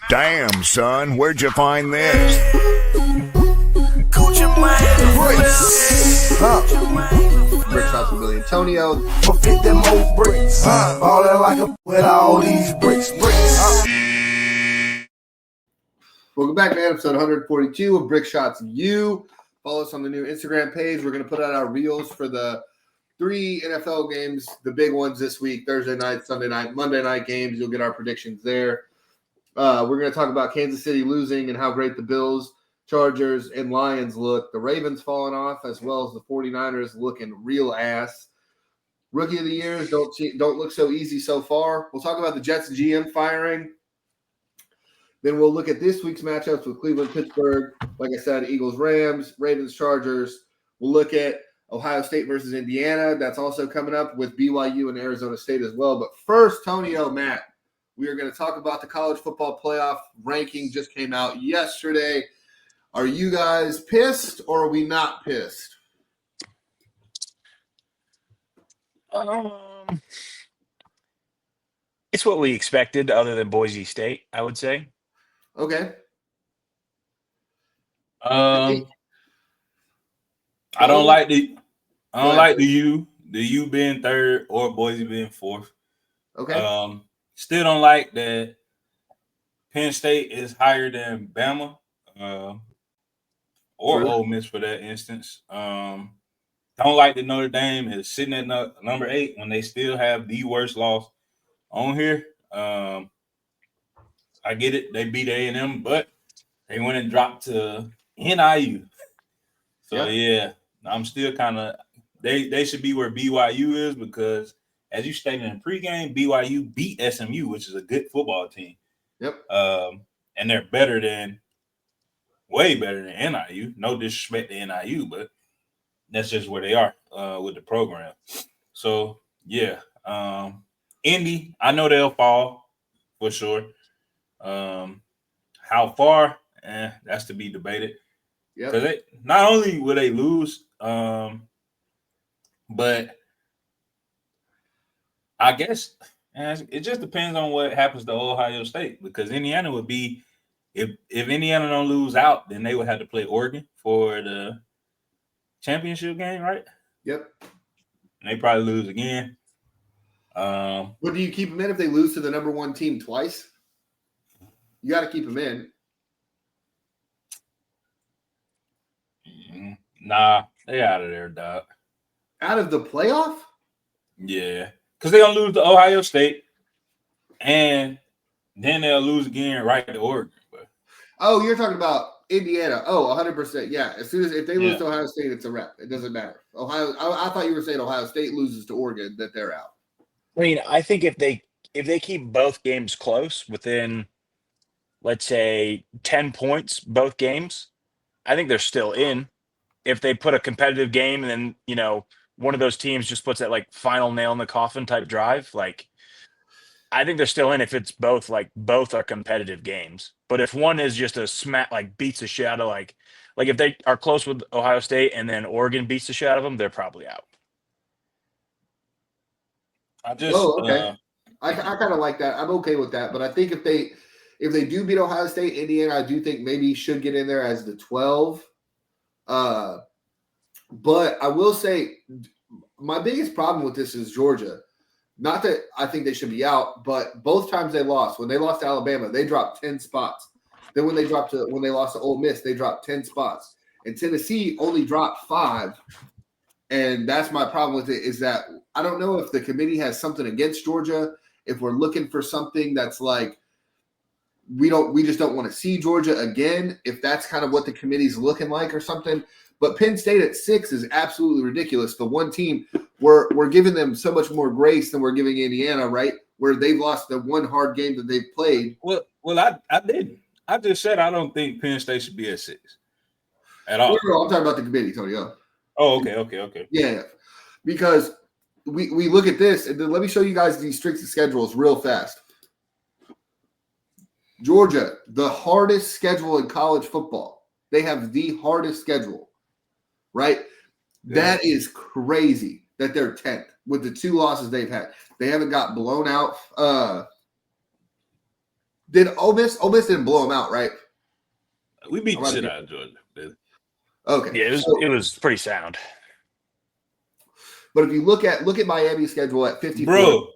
Damn, son, where'd you find this? Brick shots with Billy Antonio. Fit them old bricks. Ballin' like a with all these bricks. Welcome back to episode 142 of Brick Shots You. Follow us on the new Instagram page. We're going to put out our reels for the 3 NFL games, the big ones this week, Thursday night, Sunday night, Monday night games. You'll get our predictions there. We're going to talk about Kansas City losing and how great the Bills, Chargers, and Lions look. The Ravens falling off, as well as the 49ers looking real ass. Rookie of the years don't look so easy so far. We'll talk about the Jets GM firing. Then we'll look at this week's matchups with Cleveland, Pittsburgh. Like I said, Eagles, Rams, Ravens, Chargers. We'll look at Ohio State versus Indiana. That's also coming up with BYU and Arizona State as well. But first, Tony Matt, we are going to talk about the college football playoff ranking. Just came out yesterday. Are you guys pissed or are we not pissed? It's what we expected, other than Boise State, I would say. Okay. I don't like the U being third or Boise being fourth. Okay. Still don't like that Penn State is higher than Bama or True. Ole Miss for that instance. Don't like that Notre Dame is sitting at number 8 when they still have the worst loss on here. I get it. They beat A&M, but they went and dropped to NIU. So, yeah, I'm still kind of – they should be where BYU is because, as you stated in pregame, BYU beat SMU, which is a good football team. Yep. And they're way better than NIU. No disrespect to NIU, but that's just where they are with the program. So, yeah. Indy, I know they'll fall for sure. How far? That's to be debated. Because not only will they lose, but I guess it just depends on what happens to Ohio State. Because Indiana would be, if Indiana don't lose out, then they would have to play Oregon for the championship game, right? Yep. And they probably lose again. But do you keep them in if they lose to the number 1 team twice? You got to keep them in. Nah, they out of there, dog. Out of the playoff? Yeah, because they're going to lose to Ohio State, and then they'll lose again right to Oregon. But. Oh, you're talking about Indiana. Oh, 100%. Yeah, if they lose to Ohio State, it's a wrap. It doesn't matter. I thought you were saying Ohio State loses to Oregon, that they're out. I mean, I think if they keep both games close within, let's say, 10 points, both games, I think they're still in. If they put a competitive game and then, one of those teams just puts that like final nail in the coffin type drive, like I think they're still in if it's both are competitive games. But if one is just a smack, like beats the shit out of like if they are close with Ohio State and then Oregon beats the shit out of them, they're probably out. Okay. I kind of like that. I'm okay with that. But I think if they do beat Ohio State, Indiana, I do think maybe should get in there as the 12. But I will say my biggest problem with this is Georgia. Not that I think they should be out, but both times they lost. When they lost to Alabama, they dropped 10 spots. Then when they lost to Ole Miss, they dropped 10 spots. And Tennessee only dropped 5. And that's my problem with it is that I don't know if the committee has something against Georgia, if we're looking for something that's like we just don't want to see Georgia again, if that's kind of what the committee's looking like or something. But Penn State at 6 is absolutely ridiculous. The one team we're giving them so much more grace than we're giving Indiana, right? Where they've lost the one hard game that they've played. Well, I didn't. I just said I don't think Penn State should be at 6 at all. No, I'm talking about the committee, Tony. Oh, okay. Yeah, because we look at this, and then let me show you guys these strength of schedules real fast. Georgia, the hardest schedule in college football. They have the hardest schedule, right? Yeah. That is crazy that they're 10th with the 2 losses they've had. They haven't got blown out. Did Ole Miss didn't blow them out, right? We beat the shit out of Georgia, dude. Okay. Yeah, it was pretty sound. But if you look at Miami's schedule at 54. Bro,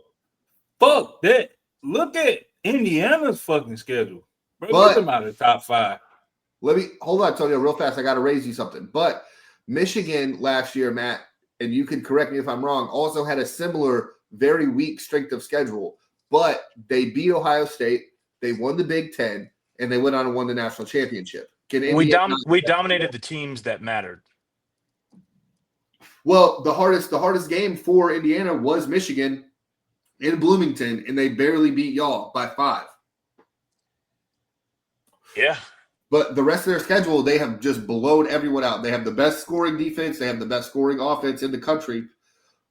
fuck that. Look at Indiana's fucking schedule. Bro, But- get them out of the top 5. Hold on, Antonio, real fast. I got to raise you something. But Michigan last year, Matt, and you can correct me if I'm wrong, also had a similar very weak strength of schedule. But they beat Ohio State, they won the Big Ten, and they went on and won the national championship. We dominated the teams that mattered. Well, the hardest game for Indiana was Michigan in Bloomington, and they barely beat y'all by 5. Yeah. But the rest of their schedule, they have just blown everyone out. They have the best scoring defense. They have the best scoring offense in the country.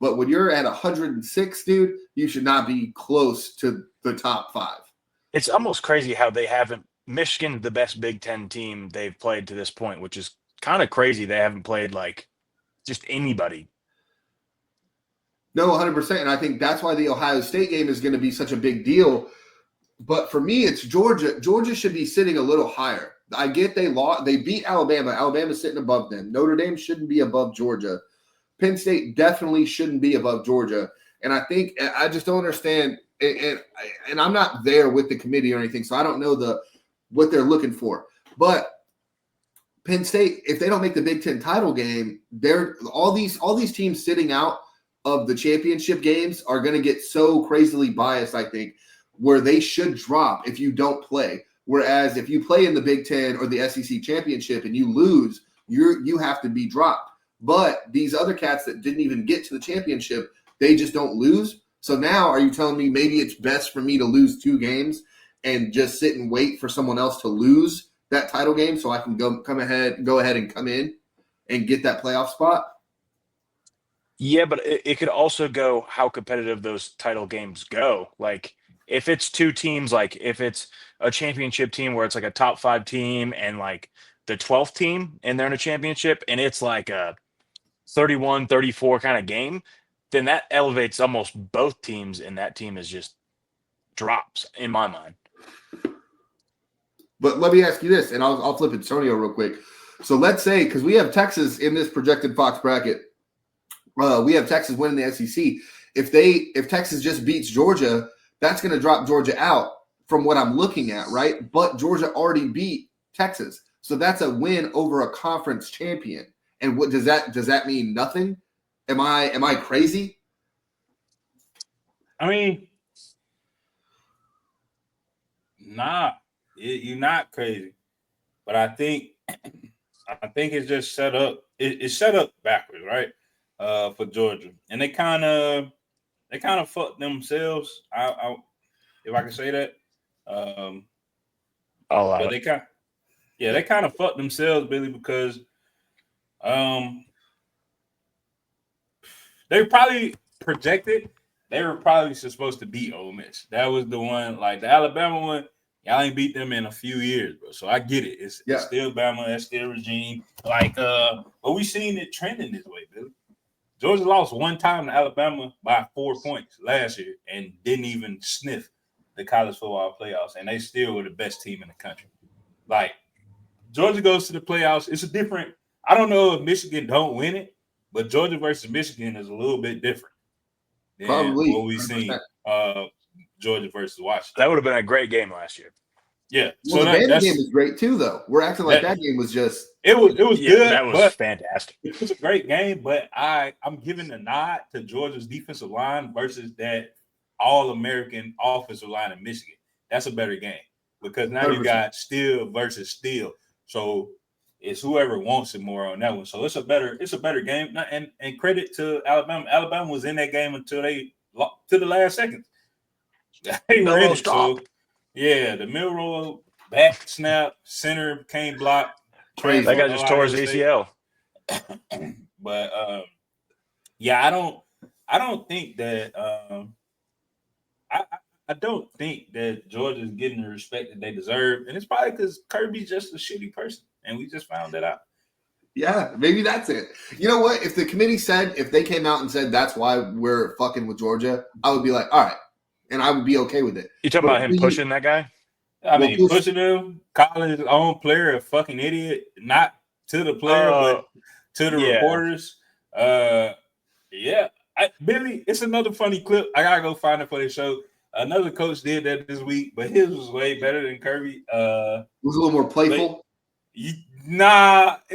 But when you're at 106, dude, you should not be close to the top 5. It's almost crazy how they haven't – Michigan's the best Big Ten team they've played to this point, which is kind of crazy. They haven't played, like, just anybody. No, 100%. And I think that's why the Ohio State game is going to be such a big deal. But for me, it's Georgia. Georgia should be sitting a little higher. I get they lost. They beat Alabama. Alabama's sitting above them. Notre Dame shouldn't be above Georgia. Penn State definitely shouldn't be above Georgia. And I think I just don't understand. And I'm not there with the committee or anything, so I don't know what they're looking for. But Penn State, if they don't make the Big Ten title game, they're all these teams sitting out of the championship games are going to get so crazily biased, I think, where they should drop if you don't play. Whereas if you play in the Big Ten or the SEC championship and you lose, you have to be dropped. But these other cats that didn't even get to the championship, they just don't lose. So now are you telling me maybe it's best for me to lose 2 games and just sit and wait for someone else to lose that title game so I can go ahead and come in and get that playoff spot? Yeah, but it could also go how competitive those title games go. Like, if it's 2 teams, like if it's a championship team where it's like a top 5 team and like the 12th team and they're in a championship and it's like a 31-34 kind of game, then that elevates almost both teams and that team is just drops in my mind. But let me ask you this, and I'll flip Antonio real quick. So let's say, because we have Texas in this projected Fox bracket, we have Texas winning the SEC. If Texas just beats Georgia, that's going to drop Georgia out from what I'm looking at, right? But Georgia already beat Texas, so that's a win over a conference champion. And what does that mean? Nothing? Am I crazy? I mean, nah, you're not crazy, but I think it's just set up. It's set up backwards, right? For Georgia, and they kind of fucked themselves. If I can say that. But they kind of fucked themselves, Billy, because they probably projected they were probably supposed to beat Ole Miss. That was the one, like the Alabama one. Y'all ain't beat them in a few years, bro. So I get it. It's still Bama, that's still regime. Like, but we seen it trending this way, Billy. Georgia lost one time to Alabama by 4 points last year and didn't even sniff the college football playoffs, and they still were the best team in the country. Like, Georgia goes to the playoffs. It's a different – I don't know if Michigan don't win it, but Georgia versus Michigan is a little bit different than Probably what we've seen Georgia versus Washington. That would have been a great game last year. Yeah. Well, so the Bama game was great too, though. We're acting like that game was just – It was good. That was fantastic. It was a great game, but I'm giving the nod to Georgia's defensive line versus that All-American offensive line in Michigan. That's a better game because now 100%. You got Steele versus Steele. So it's whoever wants it more on that one. So it's a better game. And credit to Alabama. Alabama was in that game until to the last second. They were in it. So, yeah, the Milroe back snap, center came block. Crazy. That guy just tore his ACL. But yeah, I don't think that I don't think that Georgia's getting the respect that they deserve, and it's probably because Kirby's just a shitty person, and we just found that out. Yeah, maybe that's it. You know what? If the committee if they came out and said that's why we're fucking with Georgia, I would be like, all right, and I would be okay with it. You talking about him pushing that guy? I mean, pushing him, calling his own player a fucking idiot, not to the player, but to the reporters. Yeah. Billy, it's another funny clip. I gotta go find it for the show. Another coach did that this week, but his was way better than Kirby. It was a little more playful. It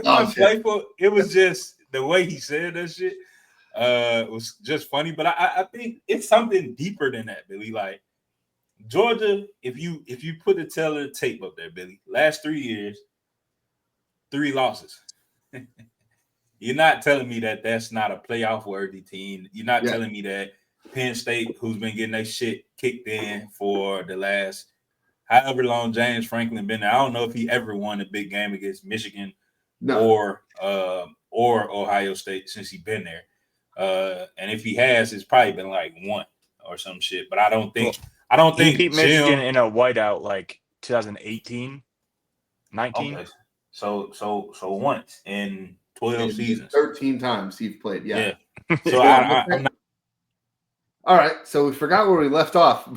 wasn't playful. It was just the way he said that shit. It was just funny. But I think it's something deeper than that, Billy. Like Georgia, if you put the teller tape up there, Billy, last 3 years, 3 losses. You're not telling me that that's not a playoff worthy team. You're not telling me that Penn State, who's been getting their shit kicked in for the last however long James Franklin been there. I don't know if he ever won a big game against Michigan or Ohio State since he's been there. And if he has, it's probably been like 1 or some shit. But I don't think he beat Michigan in a whiteout like 2018, 19. Okay. So once in 12 seasons. 13 times he's played. Yeah. So I'm not. All right. So we forgot where we left off.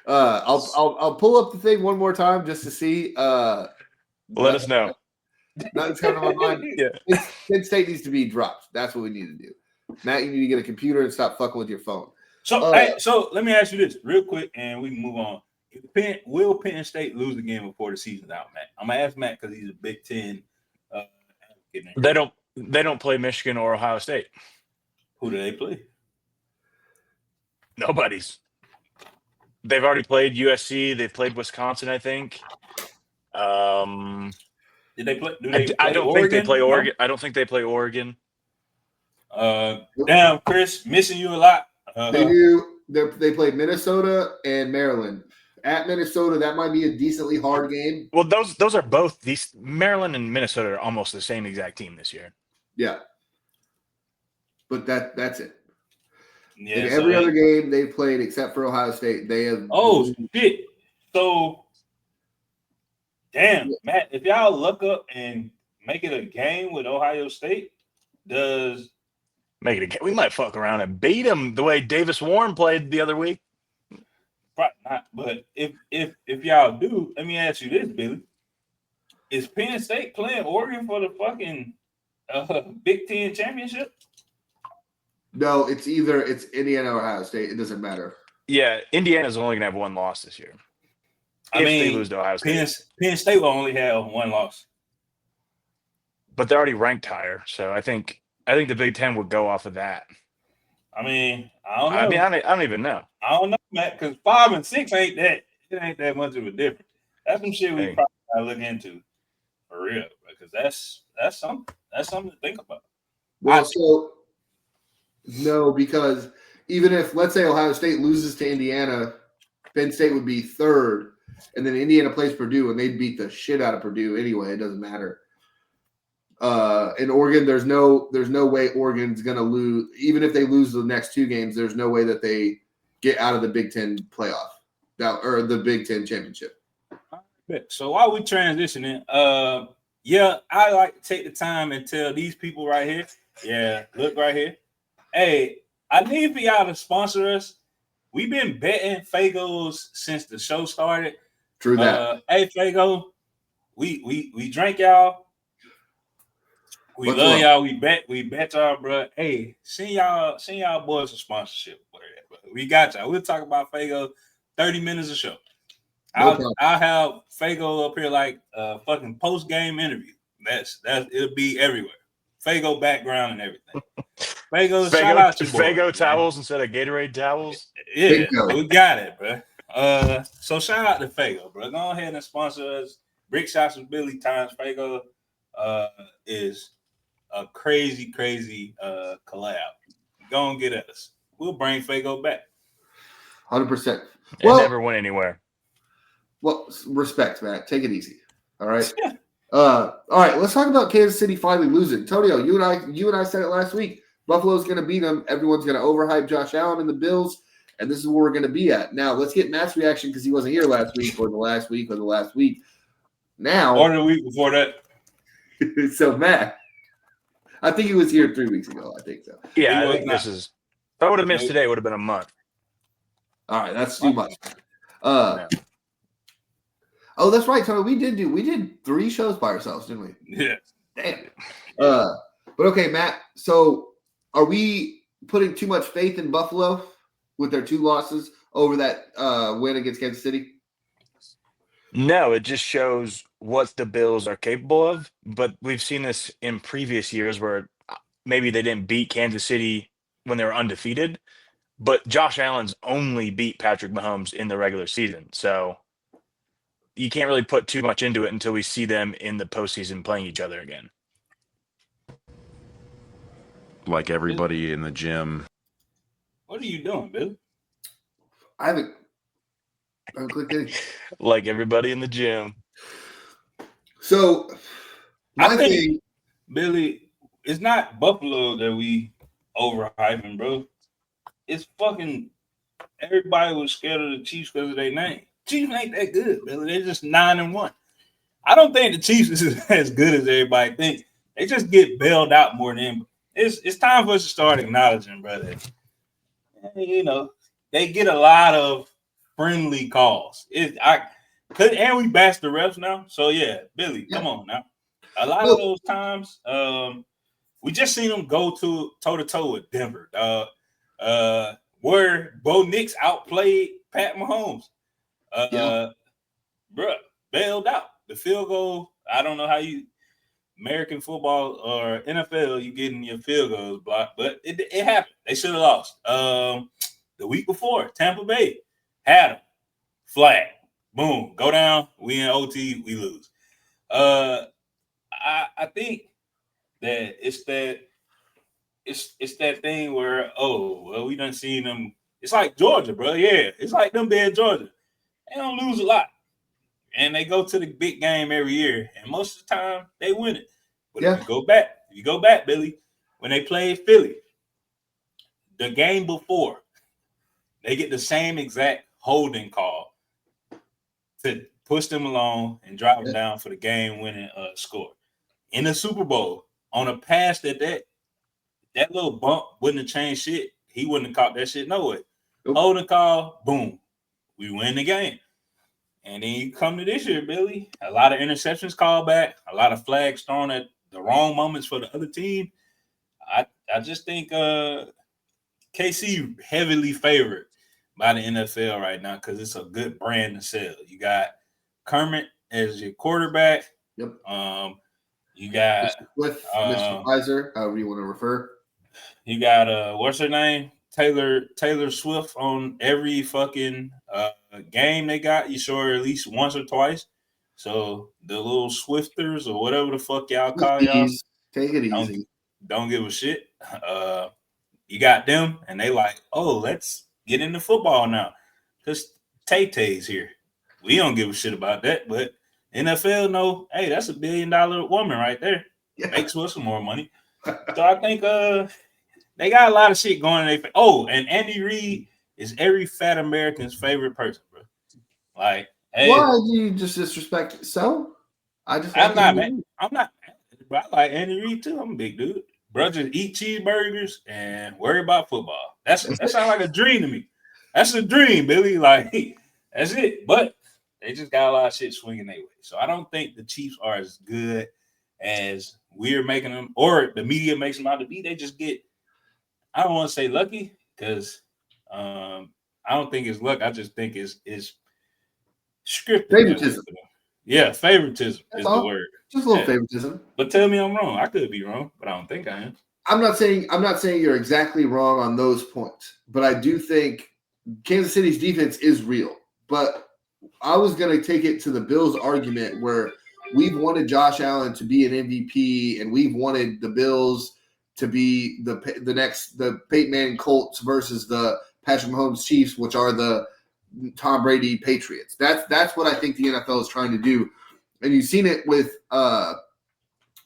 I'll pull up the thing one more time just to see. Let us know. Nothing's coming to my mind. Penn State needs to be dropped. That's what we need to do. Matt, you need to get a computer and stop fucking with your phone. So, so let me ask you this real quick, and we can move on. Will Penn State lose the game before the season's out, Matt? I'm gonna ask Matt because he's a Big Ten. They don't play Michigan or Ohio State. Who do they play? Nobody's. They've already played USC. They've played Wisconsin, I think. Did they play? I don't think they play Oregon. I don't think they play Oregon. Damn, Chris, missing you a lot. They do. They play Minnesota and Maryland. At Minnesota, that might be a decently hard game. Well, those are both these. Maryland and Minnesota are almost the same exact team this year. Yeah, but that's it. Yeah, in every other game they've played except for Ohio State, they have. Oh shit! So, damn, Matt, if y'all look up and make it a game with Ohio State, does make it a game? We might fuck around and beat them the way Davis Warren played the other week. Probably not, but if y'all do, let me ask you this, Billy: is Penn State playing Oregon for the fucking Big Ten championship? No, it's Indiana or Ohio State. It doesn't matter. Yeah, Indiana's only gonna have 1 loss this year. If they lose to Ohio State, Penn State will only have 1 loss, but they're already ranked higher. So I think the Big Ten would go off of that. I mean, I don't know. I don't even know. I don't know, Matt, because 5 and 6 ain't that much of a difference. That's some shit we probably gotta look into for real, because that's something to think about. Well, no, because even if, let's say, Ohio State loses to Indiana, Penn State would be 3rd, and then Indiana plays Purdue, and they'd beat the shit out of Purdue anyway. It doesn't matter. In Oregon, there's no way Oregon's going to lose. Even if they lose the next 2 games, there's no way that they get out of the Big Ten playoff or the Big Ten championship. So while we transitioning, I like to take the time and tell these people right here. Yeah, look right here. Hey, I need for y'all to sponsor us. We've been betting Fagos since the show started. True that. Hey, Fago, we drank y'all. We What's love up? y'all. We bet y'all, bro. Hey, send y'all boys some sponsorship. We got y'all. We'll talk about Fago 30 minutes of show. I'll have Fago up here like a fucking post game interview. It'll be everywhere. Fago background and everything. Fago shout out to Fago towels instead of Gatorade towels. Yeah, we got it, bro. So shout out to Fago, bro. Go ahead and sponsor us. Brick Shots with Billy times Fago is a crazy collab. Go and get at us. We'll bring Fago back. 100%. It never went anywhere. Well, respect, Matt. Take it easy. All right. All right. Let's talk about Kansas City finally losing. Tonio, you and I said it last week. Buffalo's going to beat them. Everyone's going to overhype Josh Allen and the Bills, and this is where we're going to be at. Now, let's get Matt's reaction because he wasn't here last week or the last week. Now, or the week before that. So, Matt, I think he was here 3 weeks ago. I think so. Yeah, I think this is. If I would have missed today, it would have been a month. All right, that's too much. Oh, that's right, Tony. We did 3 shows by ourselves, didn't we? Yeah. Damn. But okay, Matt. So are we putting too much faith in Buffalo with their 2 losses over that win against Kansas City? No, it just shows what the Bills are capable of. But we've seen this in previous years where maybe they didn't beat Kansas City when they were undefeated, but Josh Allen's only beat Patrick Mahomes in the regular season. So you can't really put too much into it until we see them in the postseason playing each other again. Like everybody in the gym. What are you doing, Bill? I haven't clicked anything. Like everybody in the gym. So I think, Billy, it's not Buffalo that we overhyping, bro. It's fucking everybody was scared of the Chiefs because of their name. Chiefs ain't that good, Billy. They're just 9-1. I don't think the Chiefs is as good as everybody thinks. They just get bailed out more than it's time for us to start acknowledging, brother. You know, they get a lot of friendly calls. And we bash the refs now. So yeah, Billy, come on now. A lot of those times, we just seen them go toe to toe with Denver, where Bo Nix outplayed Pat Mahomes. Bruh, bailed out. The field goal, I don't know how you American football or NFL, you getting your field goals blocked, but it happened. They should have lost. The week before, Tampa Bay had them. Flag. Boom. Go down. We in OT, we lose. I think that it's that thing where, we done seen them. It's like Georgia, bro. Yeah. It's like them being Georgia. They don't lose a lot. And they go to the big game every year. And most of the time, they win it. But if you go back, Billy, when they played Philly, the game before, they get the same exact holding call to push them along and drive them down for the game-winning score. In the Super Bowl, on a pass that little bump wouldn't have changed shit. He wouldn't have caught that shit no way. Nope. Holding call, boom. We win the game. And then you come to this year, Billy, a lot of interceptions called back, a lot of flags thrown at the wrong moments for the other team. I just think KC heavily favored by the NFL right now because it's a good brand to sell. You got Kermit as your quarterback. Yep. You got with Mr. Pfizer, however you want to refer. You got what's her name? Taylor Swift on every fucking game they got. You saw her at least once or twice. So the little Swifters or whatever the fuck y'all call y'all, take it easy. Don't give a shit. You got them, and they like, let's get into football now. Because Tay-Tay's here. We don't give a shit about that, but NFL know, hey, that's $1 billion woman right there. Yeah. Makes us some more money. So I think they got a lot of shit going in their and Andy Reid is every fat American's favorite person, bro. Like, hey, why do you just disrespect? So I'm not mad. I'm not mad, but I like Andy Reid too. I'm a big dude. Bro, just eat cheeseburgers and worry about football. That sounds like a dream to me. That's a dream, Billy. Like, that's it. But they just got a lot of shit swinging their way. So I don't think the Chiefs are as good as we're making them, or the media makes them out to be. They just get, I don't want to say lucky, because I don't think it's luck. I just think it's scripted. Favoritism. Yeah, favoritism is the word. Just a little favoritism. But tell me I'm wrong. I could be wrong, but I don't think I am. I'm not saying you're exactly wrong on those points, but I do think Kansas City's defense is real. But I was going to take it to the Bills argument where we've wanted Josh Allen to be an MVP, and we've wanted the Bills to be the Peyton Manning Colts versus the Patrick Mahomes Chiefs, which are the Tom Brady Patriots. That's what I think the NFL is trying to do. And you've seen it with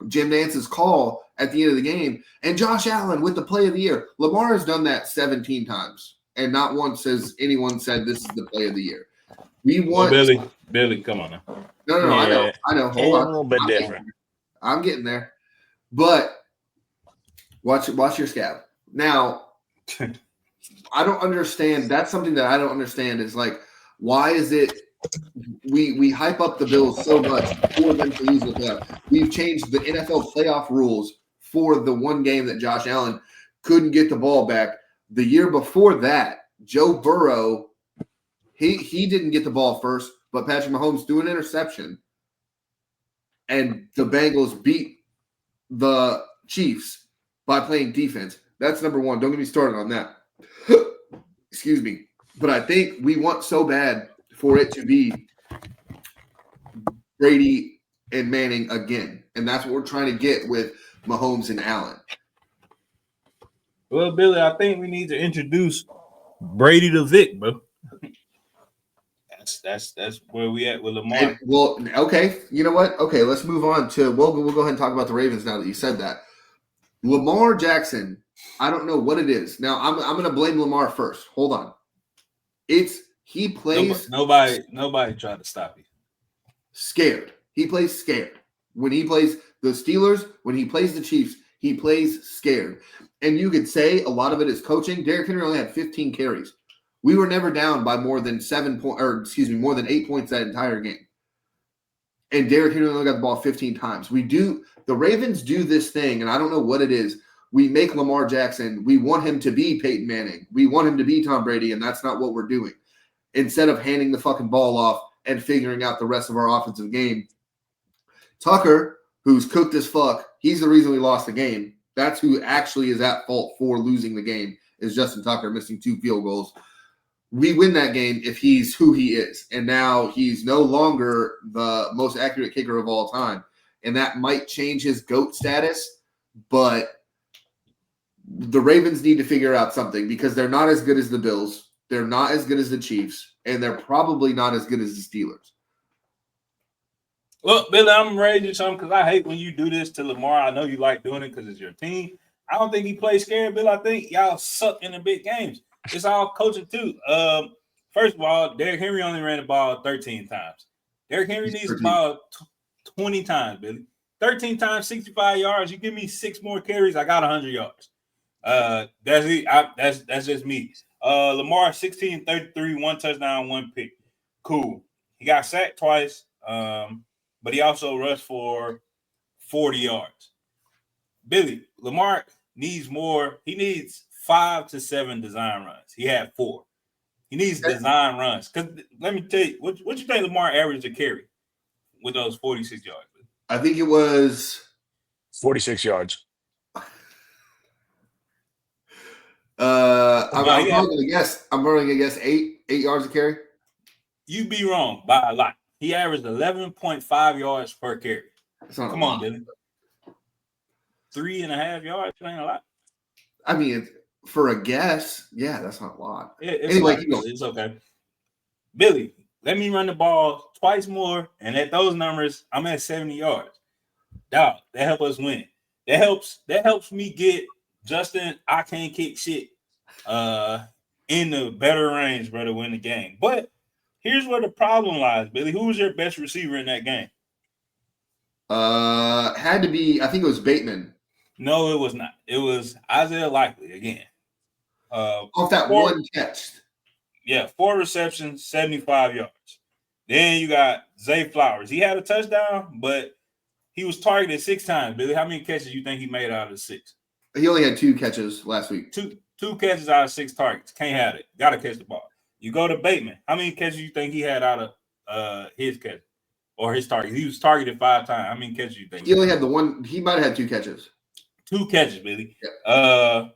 Jim Nance's call at the end of the game, and Josh Allen with the play of the year. Lamar has done that 17 times, and not once has anyone said this is the play of the year. We want Billy, come on now. No, yeah. I know. Hold on. A little bit different. I'm getting there. But watch your scab. Now, I don't understand. That's something that I don't understand is like, Why is it we hype up the Bills so much for them to lose the playoff? We've changed the NFL playoff rules for the one game that Josh Allen couldn't get the ball back. The year before that, Joe Burrow, he didn't get the ball first, but Patrick Mahomes threw an interception, and the Bengals beat the Chiefs by playing defense. That's number one. Don't get me started on that. Excuse me. But I think we want so bad for it to be Brady and Manning again. And that's what we're trying to get with Mahomes and Allen. Well, Billy, I think we need to introduce Brady to Vic, bro. That's where we at with Lamar. And, well, okay. You know what? Okay, let's move on to we'll go ahead and talk about the Ravens now that you said that. Lamar Jackson, I don't know what it is. Now I'm gonna blame Lamar first. Hold on. He plays nobody tried to stop you. Scared. He plays scared. When he plays the Steelers, when he plays the Chiefs, he plays scared. And you could say a lot of it is coaching. Derrick Henry only had 15 carries. We were never down by more than more than 8 points that entire game. And Derrick Henry only got the ball 15 times. The Ravens do this thing, and I don't know what it is. We make Lamar Jackson, we want him to be Peyton Manning. We want him to be Tom Brady, and that's not what we're doing. Instead of handing the fucking ball off and figuring out the rest of our offensive game. Tucker, who's cooked as fuck, he's the reason we lost the game. That's who actually is at fault for losing the game, is Justin Tucker missing 2 field goals. We win that game if he's who he is. And now he's no longer the most accurate kicker of all time. And that might change his GOAT status, but the Ravens need to figure out something because they're not as good as the Bills. They're not as good as the Chiefs, and they're probably not as good as the Steelers. Look, Billy, I'm ready to do something because I hate when you do this to Lamar. I know you like doing it because it's your team. I don't think he plays scared, Bill. I think y'all suck in the big games. It's all coaching too. First of all, Derrick Henry only ran the ball 13 times. Derrick Henry needs the ball 20 times, Billy. 13 times, 65 yards. You give me 6 more carries, I got 100 yards. That's it. That's just me. Lamar 16-33, 1 touchdown, 1 pick. Cool. He got sacked twice, but he also rushed for 40 yards. Billy, Lamar needs more. He needs 5 to 7 design runs. He had 4. He needs design runs. Because let me tell you, what you think Lamar averaged a carry with those 46 yards? Billy? I think it was 46 yards. I'm probably gonna guess 8 yards a carry. You'd be wrong by a lot. He averaged 11.5 yards per carry. Come on, Billy. 3.5 yards ain't a lot. I mean, for a guess, yeah, that's not a lot. Anyway, it's okay. Billy, let me run the ball twice more, and at those numbers, I'm at 70 yards. Dog, that helps us win. That helps me get Justin, I can't kick shit in the better range, brother, win the game. But here's where the problem lies, Billy. Who was your best receiver in that game? Had to be, I think it was Bateman. No, it was not. It was Isaiah Likely again. Off that 1 catch. Yeah, 4 receptions, 75 yards. Then you got Zay Flowers. He had a touchdown, but he was targeted 6 times. Billy, how many catches do you think he made out of the 6? He only had 2 catches last week. Two catches out of 6 targets. Can't have it. Got to catch the ball. You go to Bateman. How many catches do you think he had out of his catch or his target? He was targeted 5 times. How many catches do you think? He only had the 1. He might have had 2 catches. 2 catches, Billy. Yeah.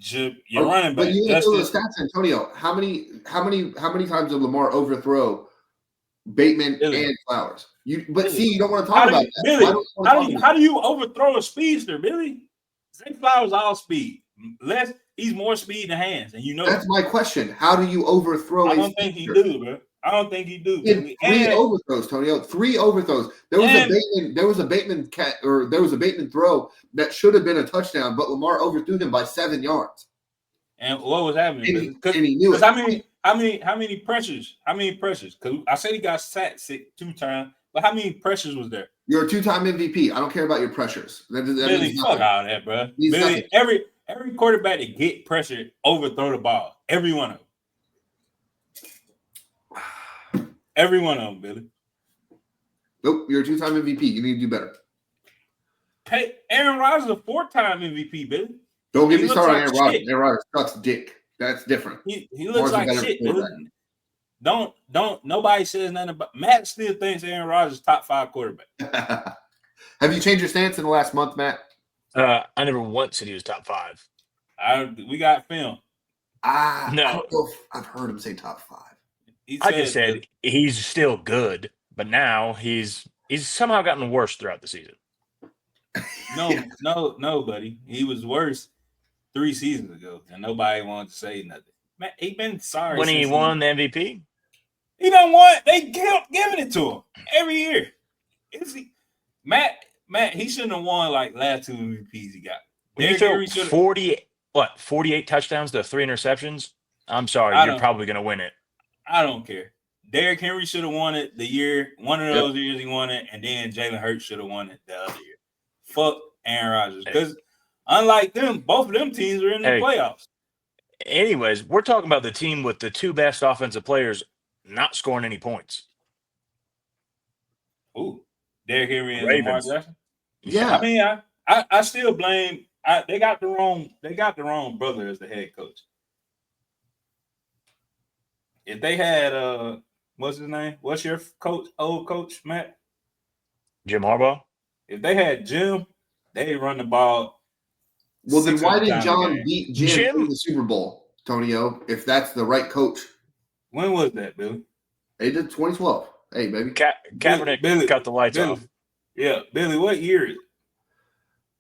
You're running back. But you know the stats, Antonio. How many times did Lamar overthrow Bateman Billy. and Flowers? You don't want to talk about that. Billy, how do you overthrow a speedster, Billy? Zay Flowers all speed. He's more speed than hands, and you know that's my question. How do you overthrow? I don't think he do, bro. I don't think he do. Billy. 3 overthrows, Tonio. 3 overthrows. There was a Bateman throw that should have been a touchdown, but Lamar overthrew him by 7 yards. And what was happening? And he knew it. How many pressures? Because I said he got sacked 2 times, but how many pressures was there? You're a 2-time MVP. I don't care about your pressures. That Billy, fuck all that, bro. Billy, every quarterback that get pressured overthrow the ball. Every one of them. Every one of them, Billy. Nope, you're a 2-time MVP. You need to do better. Hey, Aaron Rodgers a 4-time MVP, Billy. Don't get me looks started on like Aaron Rodgers. shit. Aaron Rodgers sucks dick. That's different. He looks Lamar's a like better shit, Billy. quarterback. Don't nobody says nothing about Matt still thinks Aaron Rodgers top 5 quarterback. Have you changed your stance in the last month, Matt? I never once said he was top 5. We got film. No. I don't know if I've heard him say top 5. I just said he's still good, but now he's somehow gotten worse throughout the season. No, buddy. He was worse 3 seasons ago, and nobody wanted to say nothing. Man, he been sorry When he won the MVP? He don't want. They kept giving it to him every year. Matt? He shouldn't have won like last 2 MVPs he got. When you throw 48 touchdowns to 3 interceptions, I'm sorry, you're probably going to win it. I don't care. Derrick Henry should have won it one of those years he won it, and then Jalen Hurts should have won it the other year. Fuck Aaron Rodgers. Because unlike them, both of them teams are in the playoffs. Anyways, we're talking about the team with the 2 best offensive players not scoring any points. Ooh, Derrick Henry and Ravens. Lamar Jackson. Yeah. I mean, I still blame. They got the wrong brother as the head coach. If they had what's his name? What's your old coach, Matt? Jim Harbaugh? If they had Jim, they'd run the ball. Well, then why did John beat Jim in the Super Bowl, Tonio, if that's the right coach? When was that, Billy? They did 2012. Hey, baby. Kaepernick cut the lights off. Yeah, Billy, what year is it?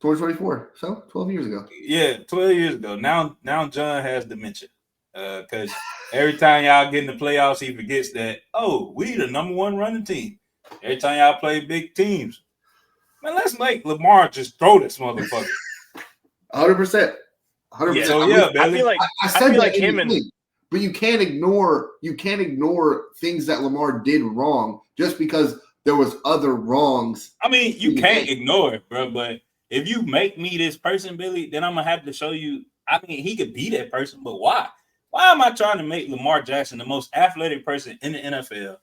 2024. So 12 years ago. Yeah, 12 years ago. Now John has dementia. Because every time y'all get in the playoffs, he forgets that, we the number 1 running team. Every time y'all play big teams. Man, let's make Lamar just throw this motherfucker. 100%. 100%. Yeah, so yeah, Billy. I said that him and but you can't ignore things that Lamar did wrong just because there was other wrongs. I mean, you can't ignore it, bro. But if you make me this person, Billy, then I'm gonna have to show you. I mean, he could be that person, but why? Why am I trying to make Lamar Jackson, the most athletic person in the NFL,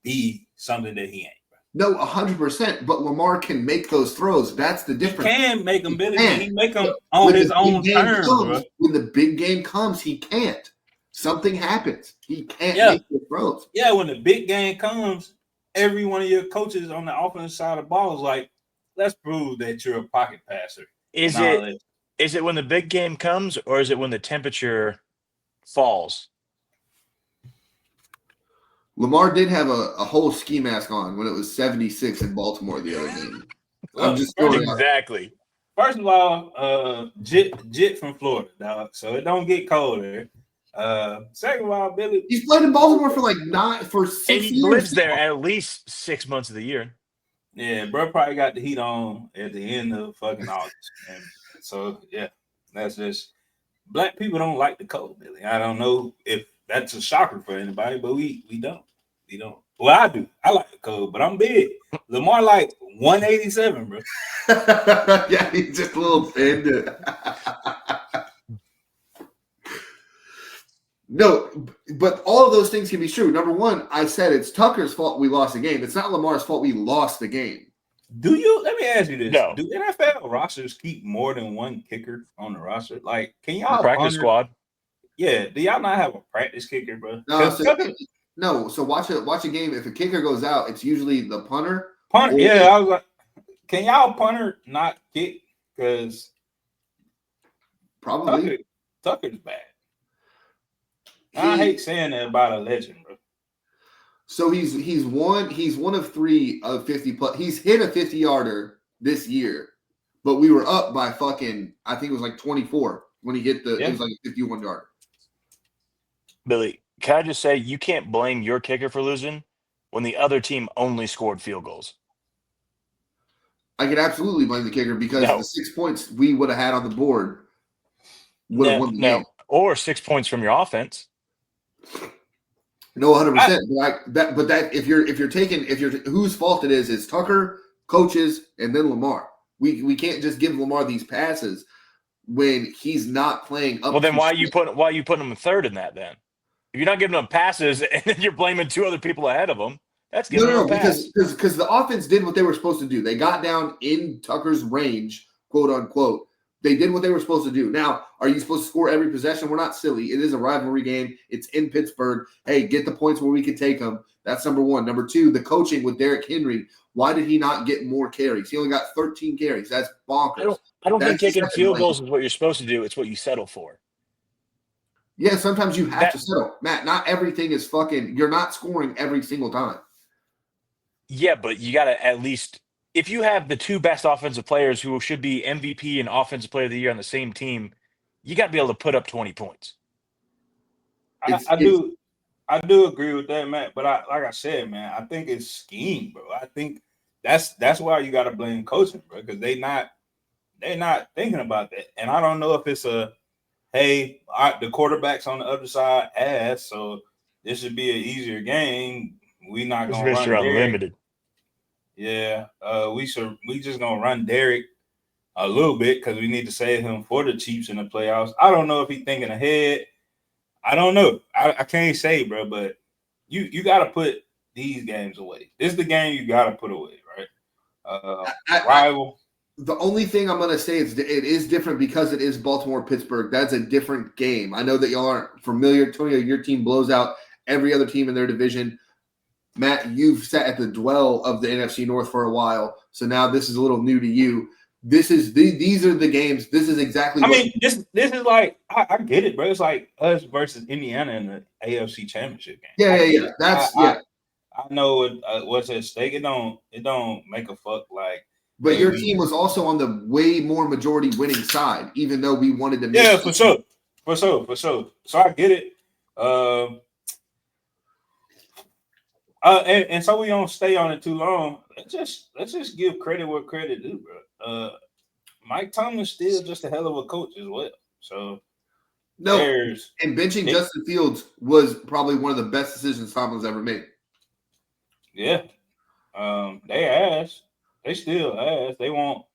be something that he ain't? No, 100%. But Lamar can make those throws. That's the difference. He can make them, Billy. He make them on his own terms, bro. When the big game comes, he can't. Something happens. He can't make the throws. Yeah, when the big game comes, every one of your coaches on the offensive side of the ball is like, let's prove that you're a pocket passer. Is it when the big game comes, or is it when the temperature falls? Lamar did have a whole ski mask on when it was 76 in Baltimore the other game. I'm just exactly. First of all, Jit from Florida, dog. So it don't get cold there. Second of all, Billy, he's played in Baltimore for 6 years. He lives there at least 6 months of the year. Yeah, bro, probably got the heat on at the end of fucking August, and so yeah, that's just black people don't like the cold, Billy. I don't know if that's a shocker for anybody, but we don't. Well, I do. I like the cold, but I'm big. Lamar like 187, bro. Yeah, he's just a little offended. No, but all of those things can be true. Number one, I said it's Tucker's fault we lost the game. It's not Lamar's fault we lost the game. Let me ask you this. No. Do NFL rosters keep more than one kicker on the roster? Like, can y'all practice squad? Yeah. Do y'all not have a practice kicker, bro? No, so watch a game. If a kicker goes out, it's usually the punter. Punter, yeah. I was like, can y'all punter not kick? Because probably Tucker's bad. I hate saying that about a legend, bro. So he's one of 3 of 50 plus. He's hit a 50-yarder this year, but we were up by fucking, I think it was like 24 when he hit it was like a 51-yarder. Billy, can I just say you can't blame your kicker for losing when the other team only scored field goals? I could absolutely blame the kicker because the 6 points we would have had on the board would have won the game. Or 6 points from your offense. No, 100%. But if you're taking whose fault it is Tucker, coaches, and then Lamar. We can't just give Lamar these passes when he's not playing up. Well, then why are you putting him third in that then? If you're not giving them passes and then you're blaming two other people ahead of them, that's giving them a pass. because the offense did what they were supposed to do. They got down in Tucker's range, quote unquote. They did what they were supposed to do. Now, are you supposed to score every possession? We're not silly. It is a rivalry game. It's in Pittsburgh. Hey, get the points where we can take them. That's number one. Number two, the coaching with Derrick Henry. Why did he not get more carries? He only got 13 carries. That's bonkers. I don't think That's taking field blame. goals is what you're supposed to do. It's what you settle for. Yeah, sometimes you have to settle. Matt, not everything is fucking – you're not scoring every single time. Yeah, but you got to at least – if you have the two best offensive players who should be MVP and Offensive Player of the Year on the same team, you got to be able to put up 20 points. I do agree with that, Matt. But like I said, man, I think it's scheme, bro. I think that's why you got to blame coaching, bro, because they're not thinking about that. And I don't know if it's hey, the quarterback's on the other side ass, so this should be an easier game. We not gonna run unlimited. Yeah, we just gonna run Derrick a little bit because we need to save him for the Chiefs in the playoffs. I don't know if he's thinking ahead. I don't know. I can't say, bro, but you got to put these games away. This is the game you got to put away, right? Rival. The only thing I'm going to say is it is different because it is Baltimore-Pittsburgh. That's a different game. I know that y'all aren't familiar. Tonio, your team blows out every other team in their division. Matt, you've sat at the dwell of the NFC North for a while, so now this is a little new to you. These are the games. This is exactly. This is like I get it, bro. It's like us versus Indiana in the AFC Championship game. Yeah. I know what's at stake. It don't make a fuck like. But your team was also on the way more majority winning side, even though we wanted to. Yeah, for sure. So I get it. And so we don't stay on it too long. Let's just give credit where credit due, bro. Mike Tomlin's still just a hell of a coach as well. So and benching Justin Fields was probably one of the best decisions Tomlin's ever made. Yeah, they still ask. They won't.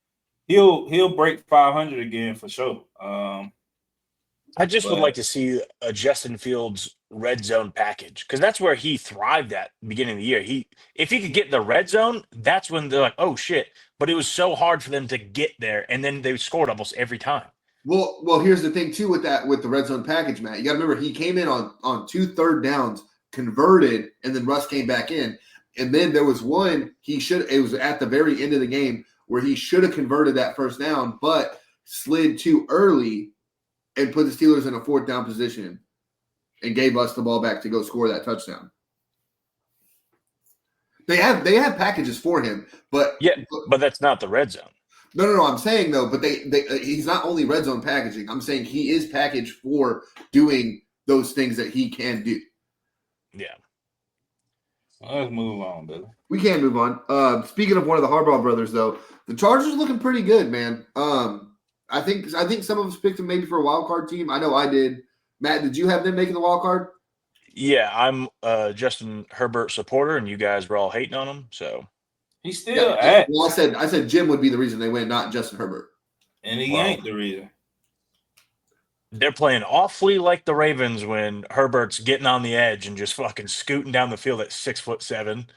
He'll break 500 again for sure. I just would like to see a Justin Fields red zone package because that's where he thrived at the beginning of the year. If he could get in the red zone, that's when they're like, oh shit. But it was so hard for them to get there, and then they scored almost every time. Well, here's the thing too with the red zone package, Matt. You got to remember he came in on 2 third downs, converted, and then Russ came back in. And then there was one it was at the very end of the game where he should have converted that first down, but slid too early and put the Steelers in a 4th down position and gave us the ball back to go score that touchdown. They have packages for him, but that's not the red zone. No. I'm saying though, but he's not only red zone packaging. I'm saying he is packaged for doing those things that he can do. Yeah. Let's move on, Billy. We can move on. Speaking of one of the Harbaugh brothers, though, the Chargers are looking pretty good, man. I think some of us picked them maybe for a wild card team. I know I did. Matt, did you have them making the wild card? Yeah, I'm Justin Herbert supporter, and you guys were all hating on him. So he's still at. Well, I said Jim would be the reason they win, not Justin Herbert. And he ain't the reason. They're playing awfully like the Ravens when Herbert's getting on the edge and just fucking scooting down the field at 6'7".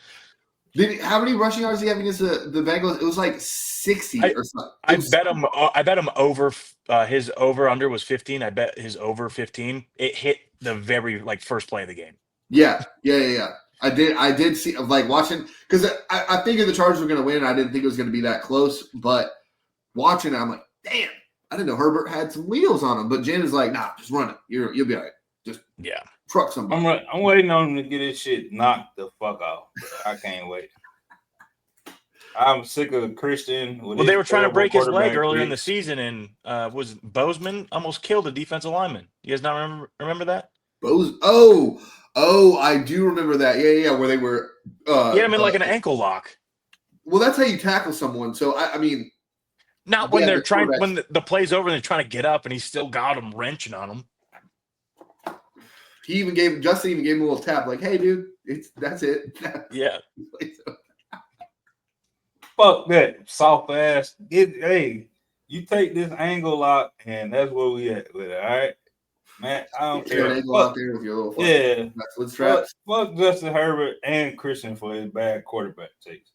How many rushing yards did he have against the Bengals? It was like 60 or something. I bet him over. His over under was 15. I bet his over 15. It hit the very first play of the game. Yeah. I did see watching because I figured the Chargers were going to win. I didn't think it was going to be that close, but watching it, I'm like, damn. I didn't know Herbert had some wheels on him, but Jen is like, nah, just run it. You'll be all right. Just truck somebody. I'm waiting on him to get his shit knocked the fuck out. I can't wait. I'm sick of Christian. Well, they were trying to break his leg earlier in the season, and was Bozeman almost killed a defensive lineman. You guys not remember that? I do remember that. Yeah, where they were. Like an ankle lock. Well, that's how you tackle someone. So I mean. Not when they're trying when the play's over and they're trying to get up and he still got him wrenching on him. Justin even gave him a little tap, like, "Hey, dude, that's it." Yeah. Fuck that soft ass. Hey, you take this angle lock, and that's where we at with it. All right. Man, I don't You're an care. angle out there with your little fucking Yeah. with straps. Fuck Justin Herbert and Christian for his bad quarterback takes.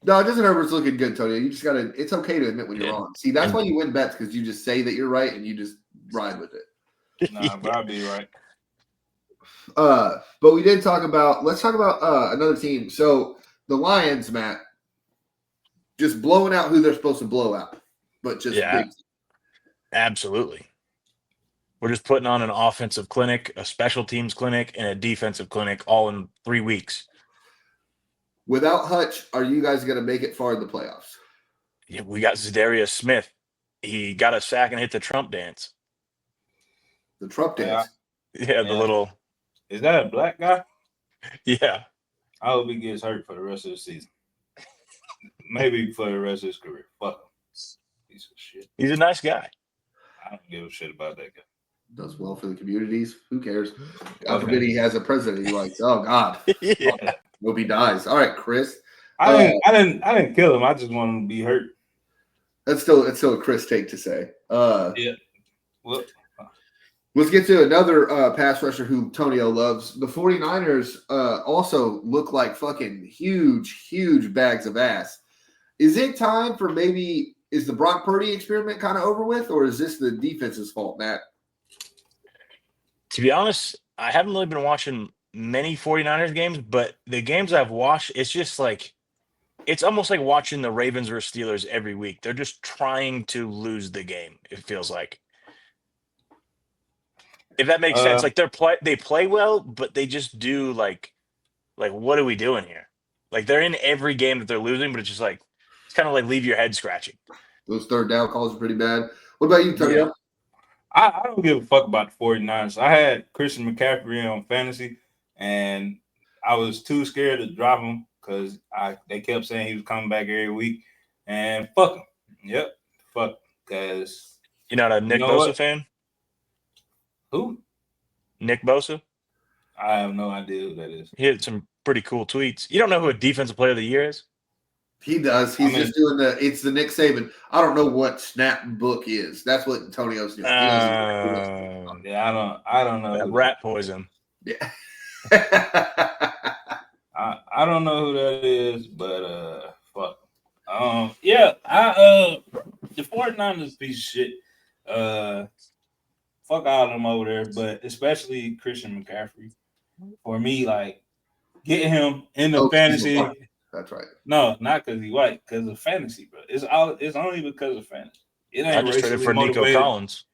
No, Justin Herbert's looking good, Tony. You just gotta. It's okay to admit when you're Yeah. wrong. See, that's And- why you win bets because you just say that you're right and you just ride with it. Nah, but I'll be right. But we did talk about. Let's talk about another team. So the Lions, Matt, just blowing out who they're supposed to blow out, but just Yeah. big. Absolutely. We're just putting on an offensive clinic, a special teams clinic, and a defensive clinic all in 3 weeks. Without Hutch, are you guys going to make it far in the playoffs? Yeah, we got Zadarius Smith. He got a sack and hit the Trump dance. The Trump dance. Yeah, the little. Is that a black guy? Yeah. I hope he gets hurt for the rest of the season. Maybe for the rest of his career. Fuck him. Piece of shit. He's a nice guy. I don't give a shit about that guy. Does well for the communities. Who cares? God forbid he has a president he likes. Oh God. Yeah. Hope he dies. All right, Chris. I didn't kill him. I just want him to be hurt. It's still a Chris take to say. Yeah. Well, Let's get to another pass rusher who Tonio loves. The 49ers also look like fucking huge bags of ass. Is it time for maybe – is the Brock Purdy experiment kind of over with, or is this the defense's fault, Matt? To be honest, I haven't really been watching many 49ers games, but the games I've watched, it's just like – it's almost like watching the Ravens versus Steelers every week. They're just trying to lose the game, it feels like. If that makes sense. Like they play well, but they just do like what are we doing here? Like they're in every game that they're losing, but it's just like it's kind of like leave your head scratching. Those third down calls are pretty bad. What about you, Tonio? Yeah. I don't give a fuck about the 49ers. I had Christian McCaffrey on fantasy, and I was too scared to drop him because they kept saying he was coming back every week. And fuck him. Yep. Fuck. Because you're not a Nick Bosa fan? Who? Nick Bosa? I have no idea who that is. He had some pretty cool tweets. You don't know who a defensive player of the year is? He does. He's just doing it's the Nick Saban. I don't know what snap book is. That's what Antonio's doing. Yeah, I don't know. Rat poison. Yeah. I don't know who that is, but fuck. The 49ers piece of shit. Fuck all of them over there, but especially Christian McCaffrey. For me, like, get him in the fantasy. That's right. No, not because he's white, because of fantasy, bro. It's only because of fantasy. It ain't I just traded for motivated. Nico Collins.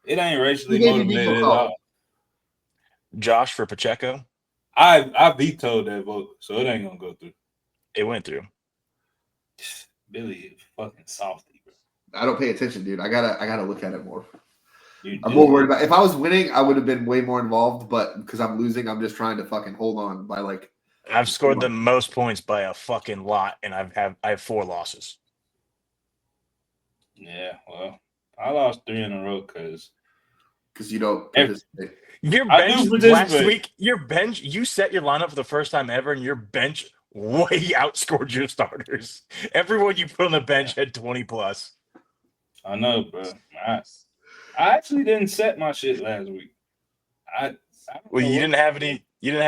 It ain't racially motivated at all. Josh for Pacheco. I vetoed that vote, so it ain't gonna go through. It went through. Billy is fucking softy, bro. I don't pay attention, dude. I gotta look at it more. I'm more worried about if I was winning, I would have been way more involved, but because I'm losing, I'm just trying to fucking hold on by like. I've scored the most points by a fucking lot, and I have 4 losses. Yeah, well, I lost 3 in a row because you don't participate. Your bench last week, you set your lineup for the first time ever, and your bench way outscored your starters. Everyone you put on the bench had 20 plus. I know, bro. I actually didn't set my shit last week. You didn't have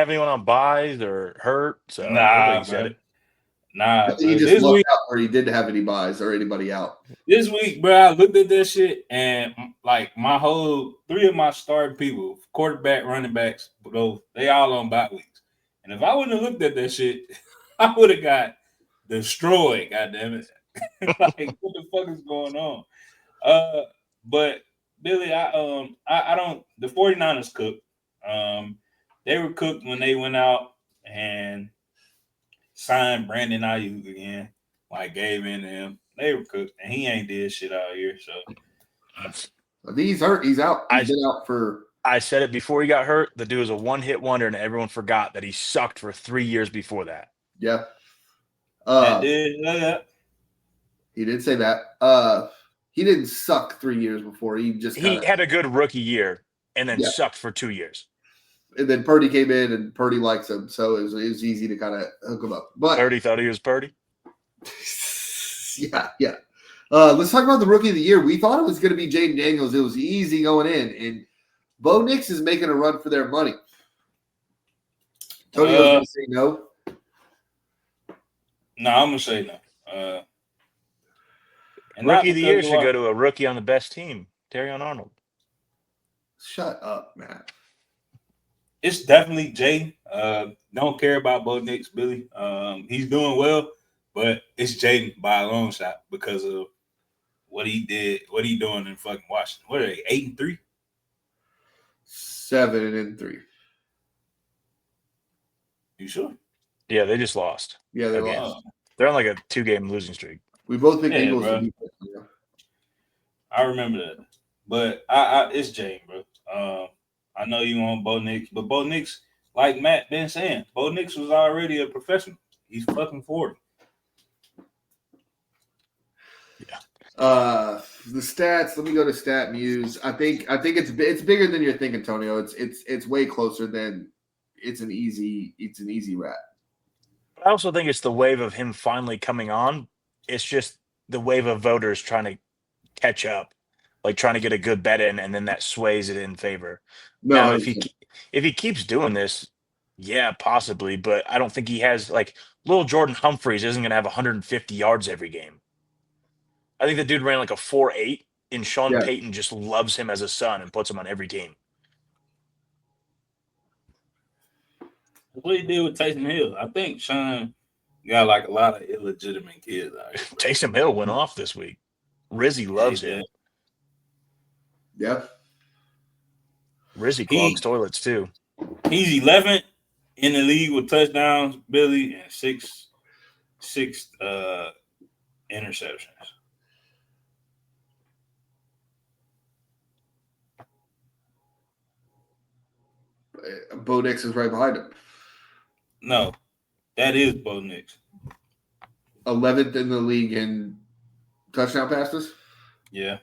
anyone on buys or hurt, so nah, said it. Nah, he just looked out where he didn't have any buys or anybody out. This week, bro, I looked at that shit and like my whole 3 of my starting people, quarterback, running backs, they all on bye weeks. And if I wouldn't have looked at that shit, I would have got destroyed. Goddamn it! Like what the fuck is going on? But Billy, I don't. The 49ers cooked. They were cooked when they went out and signed Brandon Ayuk again. Like gave in to him. They were cooked, and he ain't did shit out here. So he's hurt. He's out. He's been out for. I said it before he got hurt. The dude was a one-hit wonder, and everyone forgot that he sucked for 3 years before that. Yeah. He did say that. He didn't suck 3 years before. He had a good rookie year and then sucked for 2 years. And then Purdy came in, and Purdy likes him, so it was easy to kind of hook him up. But Purdy thought he was Purdy. Yeah. Let's talk about the rookie of the year. We thought it was going to be Jaden Daniels. It was easy going in, and Bo Nix is making a run for their money. Tony was going to say no. No, I'm gonna say no. And Rookie of the year because should go to a rookie on the best team, Terrion Arnold. Shut up, Matt. it's definitely Jay. Don't care about Bo Nix, Billy. He's doing well, but it's Jaden by a long shot because of what he did, what he doing in fucking Washington. What are they, 8-3? 7-3. You sure? Yeah, they just lost. Yeah, they again. lost. They're on like a 2-game losing streak. We both picked Yeah, Eagles bro. to beat. I remember that. But it's Jay, bro. I know you want Bo Nix, but Bo Nix, like Matt been saying, Bo Nix was already a professional. He's fucking 40. The stats. Let me go to Stat Muse. I think it's bigger than you're thinking, Tonio. It's way closer than it's an easy wrap. I also think it's the wave of him finally coming on. It's just the wave of voters trying to catch up, like trying to get a good bet in, and then that sways it in favor. No, Now, 100%. if he keeps doing this, yeah, possibly, but I don't think he has like little Jordan Humphreys isn't going to have 150 yards every game. I think the dude ran like a 4.8, and Sean Yeah. Payton just loves him as a son and puts him on every team. What he did with Taysom Hill, I think Sean got like a lot of illegitimate kids out here. Bro. Taysom Hill went off this week. Rizzy loves him. Yeah. Rizzy clogs toilets too. He's 11th in the league with touchdowns, Billy, and six interceptions. Bo Nix is right behind him. No, that is Bo Nix. 11th in the league in touchdown passes. Yeah.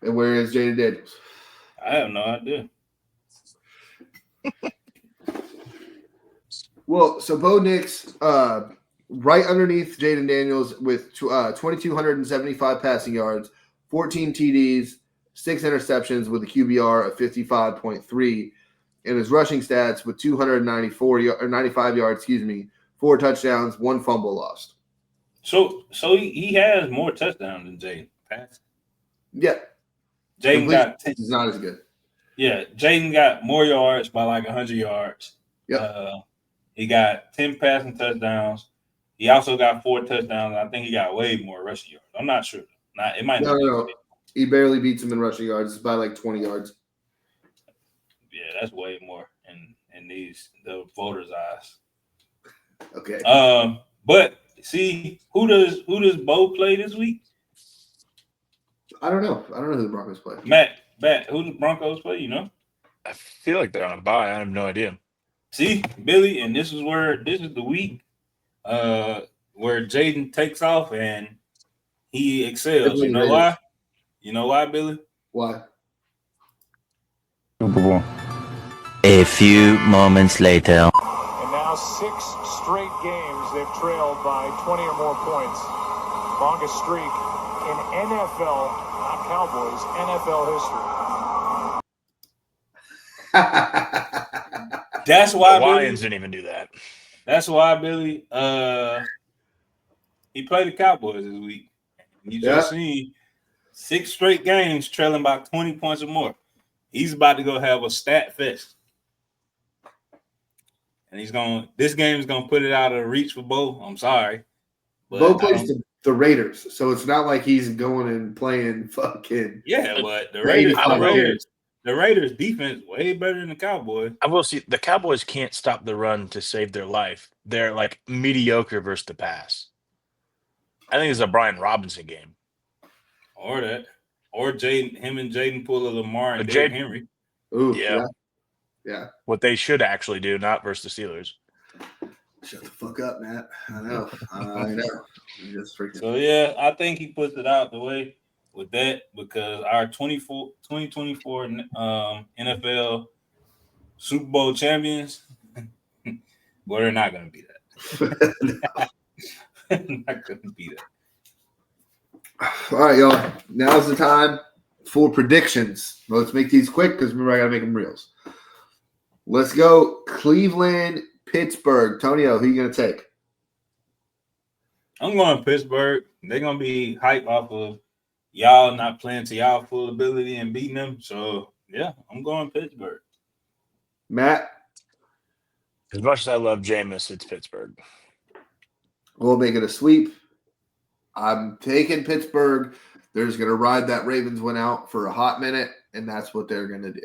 And where is Jaden Daniels? I have no idea. Well, so Bo Nix, right underneath Jaden Daniels with 2,275 passing yards, 14 TDs, 6 interceptions with a QBR of 55.3, and his rushing stats with 95 yards, 4 touchdowns, 1 fumble lost. So he has more touchdowns than Jaden. Yeah. Jaden got 10. It's not as good. Yeah, Jaden got more yards by like 100 yards. Yep. He got 10 passing touchdowns. He also got 4 touchdowns. I think he got way more rushing yards. I'm not sure. It might not. No. He barely beats him in rushing yards. It's by like 20 yards. Yeah, that's way more in the voters' eyes. Okay. But see, who does Bo play this week? I don't know who the Broncos play. Matt, who the Broncos play? You know? I feel like they're on a bye. I have no idea. See, Billy, and this is the week where Jaden takes off and he excels. You know why? You know why, Billy? Why? Super Bowl. A few moments later. And now 6 straight games they've trailed by 20 or more points. Longest streak in NFL, not Cowboys, NFL history. That's why the Lions didn't even do that. That's why, Billy. He played the Cowboys this week. You just seen 6 straight games trailing by 20 points or more. He's about to go have a stat fest. And this game is gonna put it out of reach for Bo. I'm sorry. Bo plays the Raiders, so it's not like he's going and playing fucking. Yeah, but the Raiders defense way better than the Cowboys. I will see the Cowboys can't stop the run to save their life. They're like mediocre versus the pass. I think it's a Brian Robinson game. Or that. Or him and Jaden pull a Lamar and Derrick Henry. Ooh, yeah. What they should actually do, not versus the Steelers. Shut the fuck up, Matt. I know. You just freaking. So, yeah, I think he puts it out the way with that because our 2024 NFL Super Bowl champions, well, they're not going to be that. Not going to be that. All right, y'all. Now's the time for predictions. Well, let's make these quick because remember I got to make them reels. Let's go Cleveland, Pittsburgh. Tonio, who you going to take? I'm going Pittsburgh. They're going to be hyped off of y'all not playing to y'all full ability and beating them. So, yeah, I'm going Pittsburgh. Matt? As much as I love Jameis, it's Pittsburgh. We'll make it a sweep. I'm taking Pittsburgh. They're just going to ride that Ravens win out for a hot minute, and that's what they're going to do.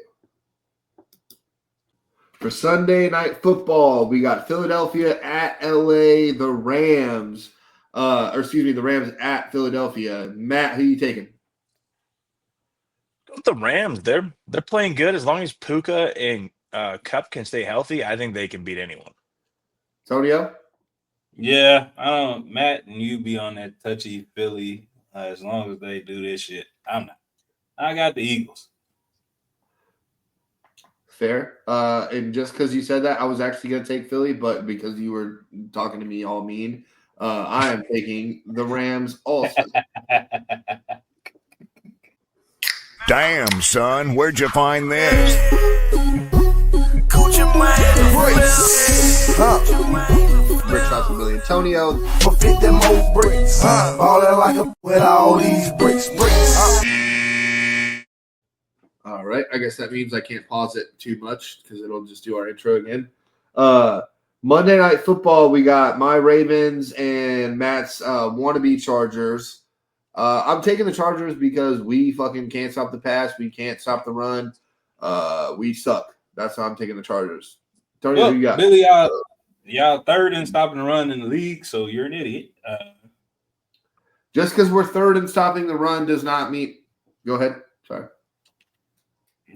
For Sunday Night Football, we got Philadelphia at LA, the Rams. The Rams at Philadelphia. Matt, who you taking? Go with the Rams. They're playing good. As long as Puka and Cup can stay healthy, I think they can beat anyone. Tonio? Yeah, Matt and you be on that touchy Philly as long as they do this shit. I'm not. I got the Eagles. Fair. And just because you said that, I was actually going to take Philly, but because you were talking to me all mean, I am taking the Rams also. Damn, son, where'd you find this? Brick shots with Billy Antonio. For 50 more bricks. Ballin' like a with all these bricks. All right. I guess that means I can't pause it too much because it'll just do our intro again. Monday Night Football, we got my Ravens and Matt's wannabe Chargers. I'm taking the Chargers because we fucking can't stop the pass. We can't stop the run. We suck. That's why I'm taking the Chargers. Tony, who you got? Billy, y'all third in stopping the run in the league, so you're an idiot. Just because we're third in stopping the run does not mean – go ahead. Sorry.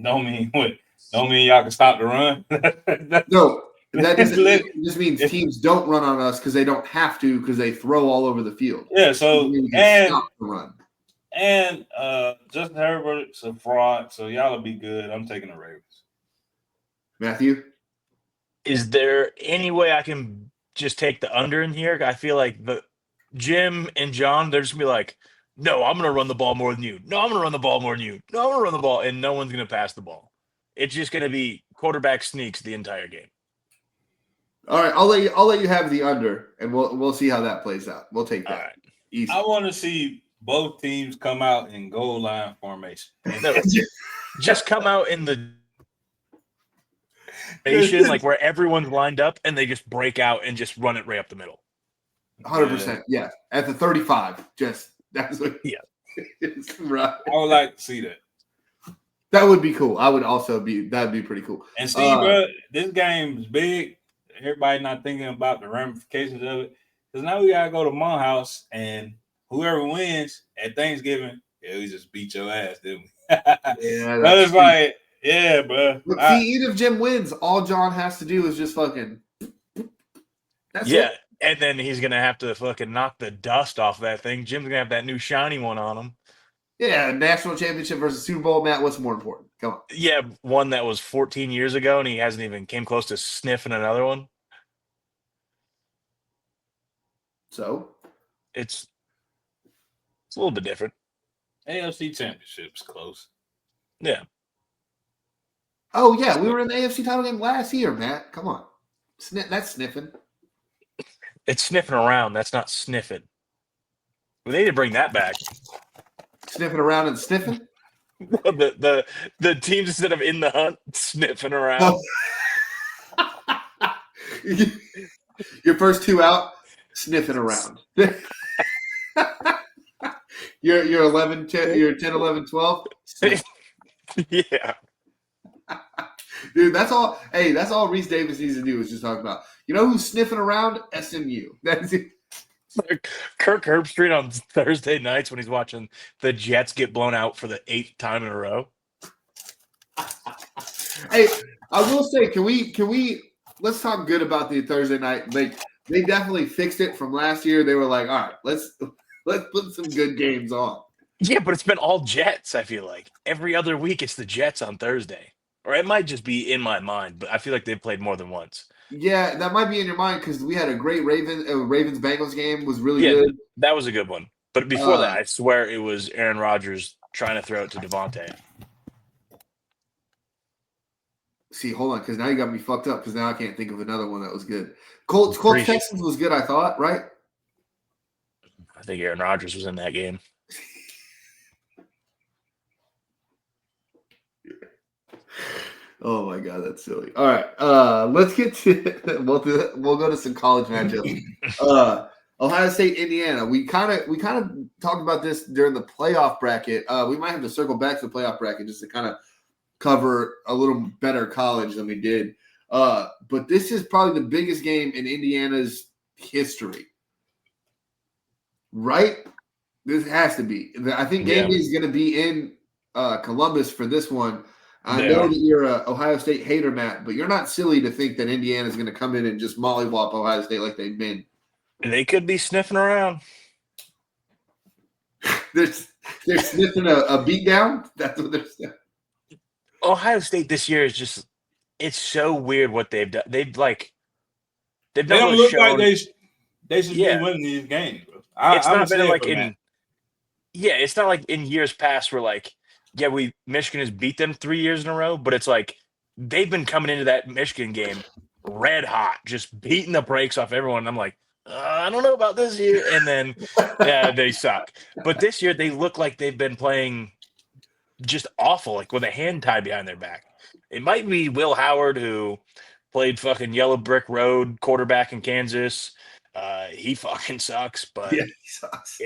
Don't mean what? Don't mean y'all can stop the run? No. That just means teams don't run on us because they don't have to because they throw all over the field. Yeah, so stop the run. And Justin Herbert's a fraud, so y'all will be good. I'm taking the Ravens. Matthew? Is there any way I can just take the under in here? I feel like the Jim and John, they're just gonna be like, no, I'm gonna run the ball more than you. No, I'm gonna run the ball more than you. No, I'm gonna run the ball, and no one's gonna pass the ball. It's just gonna be quarterback sneaks the entire game. All right, I'll let you have the under, and we'll see how that plays out. We'll take that. All right. Easy. I want to see both teams come out in goal line formation. No, just come out in the formation, like where everyone's lined up, and they just break out and just run it right up the middle. 100%. Yeah, at the 35. Just that's what. Yeah. It's right. I would like to see that. That would be cool. I would also be. That'd be pretty cool. And Steve, bro, this game is big. Everybody not thinking about the ramifications of it. Because now we got to go to my house, and whoever wins at Thanksgiving, yeah, we just beat your ass, didn't we? Yeah, that was like, yeah, bro. Look, see, even if Jim wins, all John has to do is just fucking. That's it. And then he's going to have to fucking knock the dust off that thing. Jim's going to have that new shiny one on him. Yeah, national championship versus Super Bowl, Matt. What's more important? Come on. Yeah, one that was 14 years ago, and he hasn't even came close to sniffing another one. So? It's a little bit different. AFC Championship's close. Yeah. Oh, yeah. We were in the AFC title game last year, Matt. Come on. That's sniffing. It's sniffing around. That's not sniffing. We need to bring that back. Sniffing around and sniffing? the teams instead of in the hunt, sniffing around. Your first two out, sniffing around. You're 11, 10, you're 10, 11, 12. Yeah. Dude, that's all. Hey, that's all Reese Davis needs to do is just talk about. You know who's sniffing around? SMU. That's it. Like Kirk Herbstreit on Thursday nights when he's watching the Jets get blown out for the 8th time in a row. Hey, I will say, can we let's talk good about the Thursday night. Like they definitely fixed it from last year. They were like, all right, let's put some good games on. Yeah, but it's been all Jets, I feel like. Every other week it's the Jets on Thursday. Or it might just be in my mind, but I feel like they've played more than once. Yeah, that might be in your mind because we had a great Ravens Bengals game was really good. That was a good one. But before that, I swear it was Aaron Rodgers trying to throw it to Devontae. See, hold on, because now you got me fucked up. Because now I can't think of another one that was good. Colts Texans was good, I thought, right? I think Aaron Rodgers was in that game. Oh my god, that's silly. All right, let's get to we'll go to some college matchups. Ohio State, Indiana. We kind of talked about this during the playoff bracket. We might have to circle back to the playoff bracket just to kind of cover a little better college than we did. But this is probably the biggest game in Indiana's history, right? This has to be. I think game day is going to be in Columbus for this one. I know that you're an Ohio State hater, Matt, but you're not silly to think that Indiana is going to come in and just mollywop Ohio State like they've been. They could be sniffing around. They're sniffing a beatdown. That's what they're sniffing. Ohio State this year is just—it's so weird what they've done. They don't really look like they should be winning these games. Bro. It's not been like it's not like in years past where Michigan has beat them 3 years in a row, but it's like they've been coming into that Michigan game red hot, just beating the brakes off everyone. And I'm like, I don't know about this year, and then they suck. But this year they look like they've been playing just awful, like with a hand tied behind their back. It might be Will Howard, who played fucking Yellow Brick Road quarterback in Kansas. He fucking sucks, but he sucks.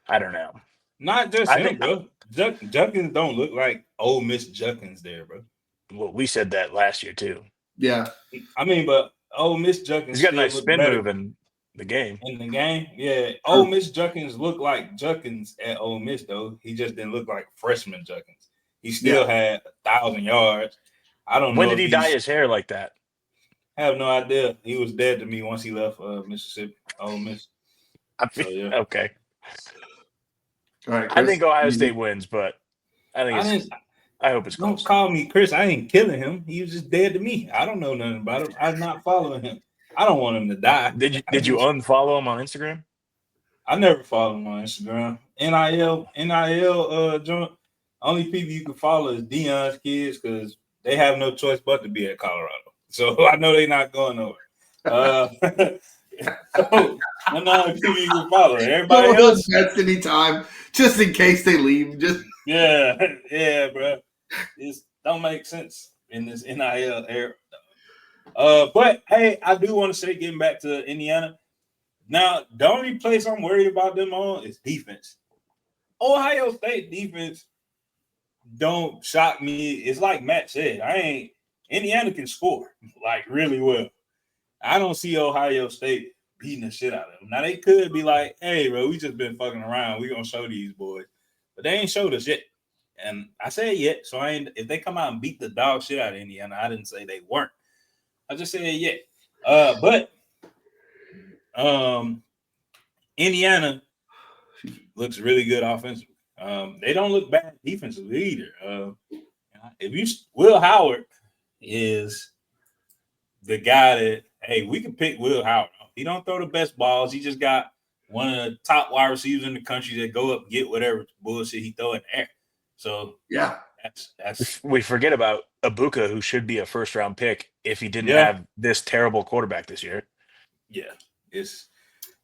I don't know. Not just him, bro. Juckins don't look like Ole Miss Juckins there, bro. Well, we said that last year too. Yeah. I mean, but Ole Miss Juckins. He's got a nice spin move in the game. Yeah. Ole Miss Juckins looked like Juckins at Ole Miss, though. He just didn't look like freshman Juckins. He still had 1,000 yards. I don't know. When did he dye his hair like that? I have no idea. He was dead to me once he left Mississippi, Ole Miss. Okay. All right, I think Ohio State wins, but I hope it's close. Don't call me Chris. I ain't killing him. He was just dead to me. I don't know nothing about him. I'm not following him. I don't want him to die. Did you unfollow him on Instagram? I never follow him on Instagram. NIL joint. Only people you can follow is Deion's kids because they have no choice but to be at Colorado. So I know they're not going nowhere. So I'm not people you can follow. Everybody else bets anytime, just in case they leave. Just yeah, bro. It don't make sense in this NIL era. But hey, I do want to say, getting back to Indiana. Now, the only place I'm worried about them on is defense. Ohio State defense don't shock me. It's like Matt said. Indiana can score like really well. I don't see Ohio State beating the shit out of them. Now they could be like, "Hey, bro, we just been fucking around. We gonna show these boys," but they ain't showed us yet. And I said yet, so if they come out and beat the dog shit out of Indiana, I didn't say they weren't. I just said yet. But Indiana looks really good offensively. They don't look bad defensively either. Will Howard is the guy that, hey, we can pick Will Howard. He don't throw the best balls. He just got one of the top wide receivers in the country that go up and get whatever bullshit he throw in the air. So yeah, that's we forget about Ibuka, who should be a first-round pick if he didn't have this terrible quarterback this year. Yeah,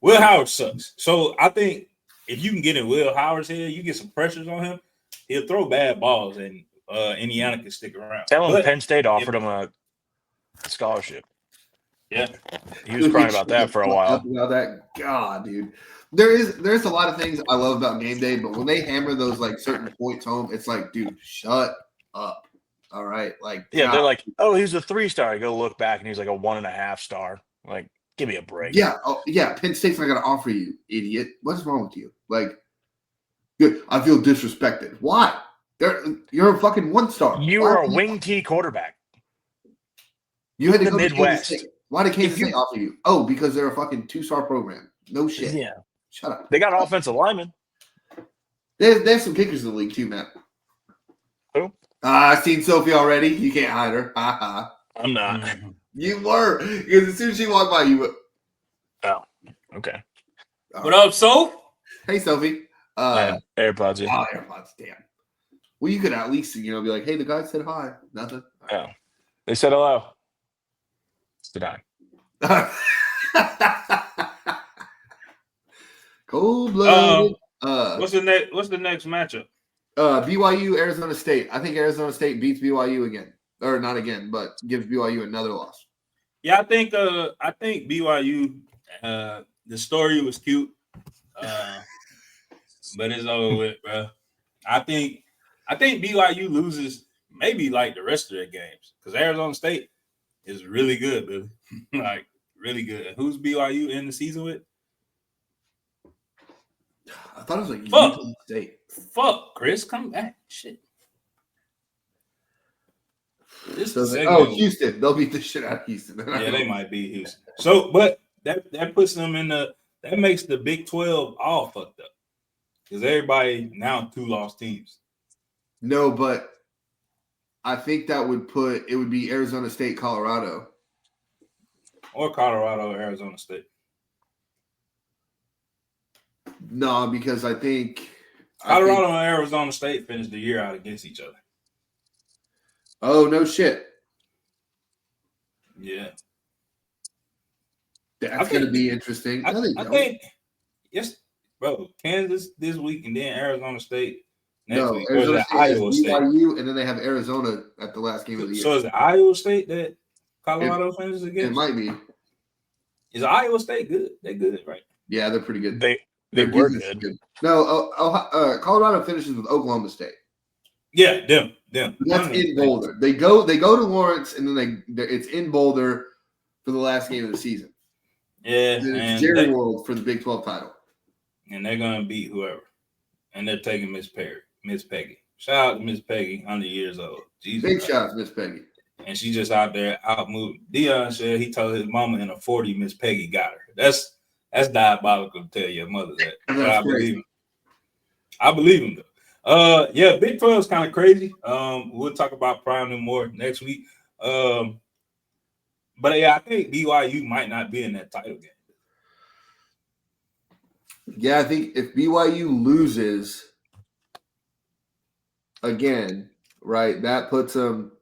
Will Howard sucks. So I think if you can get in Will Howard's head, you get some pressures on him, he'll throw bad balls, and Indiana can stick around. Tell him Penn State offered him a scholarship. Yeah, he was crying about that for a while. About that, God, dude. There's a lot of things I love about game day, but when they hammer those like certain points home, it's like, dude, shut up. All right, like they're like, oh, he's a 3-star. I go look back and he's like a 1.5 star. Like, give me a break. Yeah, Penn State's not gonna offer you, idiot. What's wrong with you? Like, good. I feel disrespected. Why? You're a fucking 1-star. You are a wing T quarterback. You had to go Midwest. To Kansas State. Why did Kansas State offer you? Oh, because they're a fucking 2-star program. No shit. Yeah. Shut up. They got offensive linemen. There's some kickers in the league too, Matt. Who? I've seen Sophie already. You can't hide her. I'm not. You were. Because as soon as she walked by, you were. Oh, okay. What up, Soph? Hey, Sophie. AirPods. Yeah. Oh, AirPods. Damn. Well, you could at least, be like, hey, the guy said hi. Nothing. Oh, they said hello. Said hi. Cold-blooded. What's the next matchup? BYU, Arizona State. I think Arizona State beats BYU again. Or not again, but gives BYU another loss. Yeah, I think BYU. The story was cute, but it's over with, bro. I think BYU loses maybe like the rest of their games because Arizona State is really good, Billy. Like really good. Who's BYU in the season with? I thought it was like Utah State. Fuck, Chris, come back. Shit. Houston. They'll beat the shit out of Houston. Yeah, they might beat Houston. So, but that puts them in that makes the Big 12 all fucked up because everybody now 2 lost teams. No, but I think that would be Arizona State, Colorado. Or Colorado or Arizona State. No, because I think Colorado and Arizona State finished the year out against each other. Oh, no shit. Yeah. That's going to be interesting. I think, yes, bro, Kansas this week and then Arizona State next week. Arizona State Iowa has State. BYU, and then they have Arizona at the last game of the year. So is it Iowa State that Colorado finishes against? It might be. Is Iowa State good? They're good, right? Yeah, they're pretty good. They were good. No, Colorado finishes with Oklahoma State. Yeah, them. That's in Boulder. They go to Lawrence, and then it's in Boulder for the last game of the season. Yeah, it's Jerry World for the Big 12 title, and they're gonna beat whoever, and they're taking Miss Peggy. Shout out to Miss Peggy, 100 years old. Jesus big shout out to Miss Peggy. And she's just out there out moving. Dion said he told his mama in a 40 Miss Peggy got her. That's diabolical to tell your mother that. But I believe him. I believe him though. Yeah, Big 12 is kind of crazy. We'll talk about Prime and more next week. But yeah, I think BYU might not be in that title game. Yeah, I think if BYU loses again, right, that puts them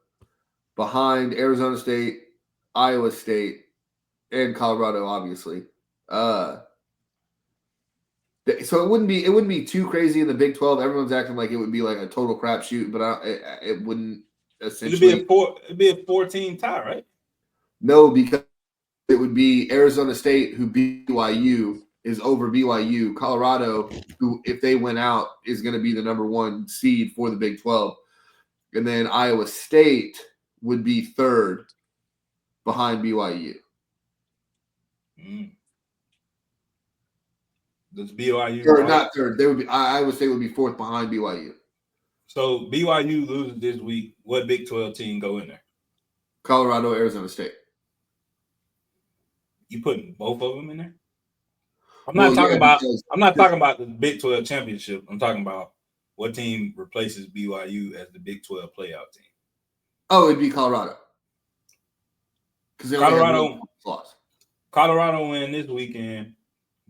behind Arizona State, Iowa State, and Colorado, obviously. So it wouldn't be too crazy in the Big 12. Everyone's acting like it would be like a total crapshoot, but it wouldn't essentially. It'd be a 14 tie, right? No, because it would be Arizona State who beat BYU is over BYU. Colorado, who if they went out, is going to be the number 1 seed for the Big 12, and then Iowa State would be third behind BYU. Does BYU or not third? They would be. Iowa State would be fourth behind BYU. So BYU loses this week. What Big 12 team go in there? Colorado, Arizona State. You putting both of them in there? I'm not talking about the Big 12 championship. I'm talking about what team replaces BYU as the Big 12 playoff team. Oh, it'd be Colorado. Because Colorado win this weekend.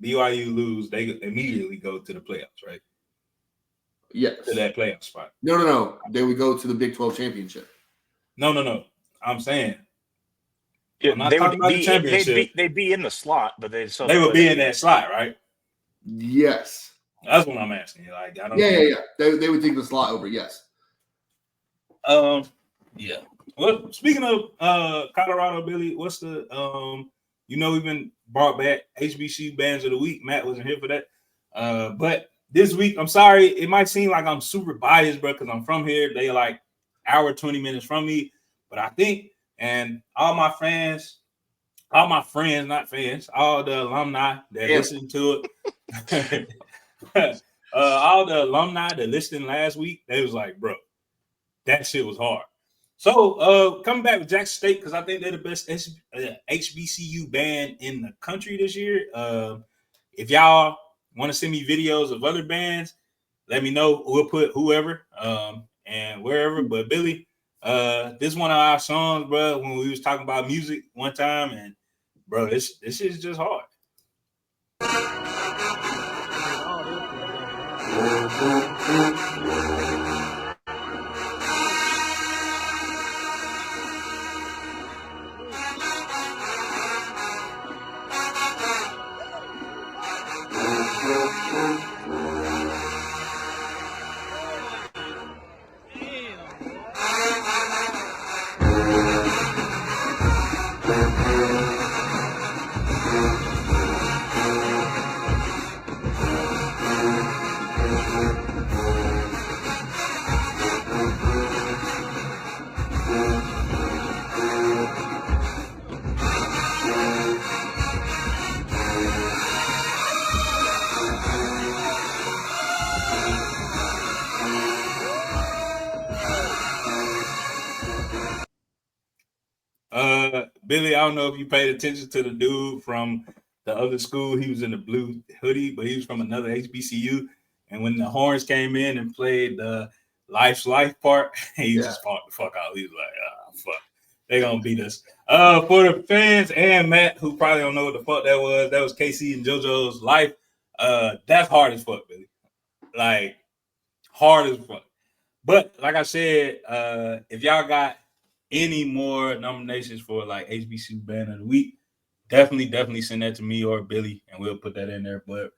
BYU lose. They immediately go to the playoffs, right? Yes. To that playoff spot. No. They would go to the Big 12 championship. No. I'm saying. Yeah, they'd be in the slot, but they would be in that slot, right? Yes. That's what I'm asking you. Like, I don't. Yeah. They would take the slot over. Yes. Yeah. Well, speaking of Colorado, Billy, what's the we've been brought back HBCU bands of the week. Matt wasn't here for that. But this week, I'm sorry, it might seem like I'm super biased, bro, because I'm from here. They like hour 20 minutes from me, but I think. And all my friends, not fans, all the alumni that listened to it, all the alumni that listened last week, they was like, bro, that shit was hard. So coming back with Jackson State, because I think they're the best HBCU band in the country this year. If y'all want to send me videos of other bands, let me know. We'll put whoever and wherever. But Billy, this is one of our songs, bro, when we was talking about music one time, and bro, this is just hard. Billy, I don't know if you paid attention to the dude from the other school. He was in the blue hoodie, but he was from another HBCU. And when the horns came in and played the Life's Life part, he just fought the fuck out. He was like, fuck. They gonna beat us. For the fans and Matt, who probably don't know what the fuck that was KC and JoJo's Life. That's hard as fuck, Billy. Like, hard as fuck. But like I said, if y'all got any more nominations for like HBCU Band of the Week, definitely send that to me or Billy, and we'll put that in there. But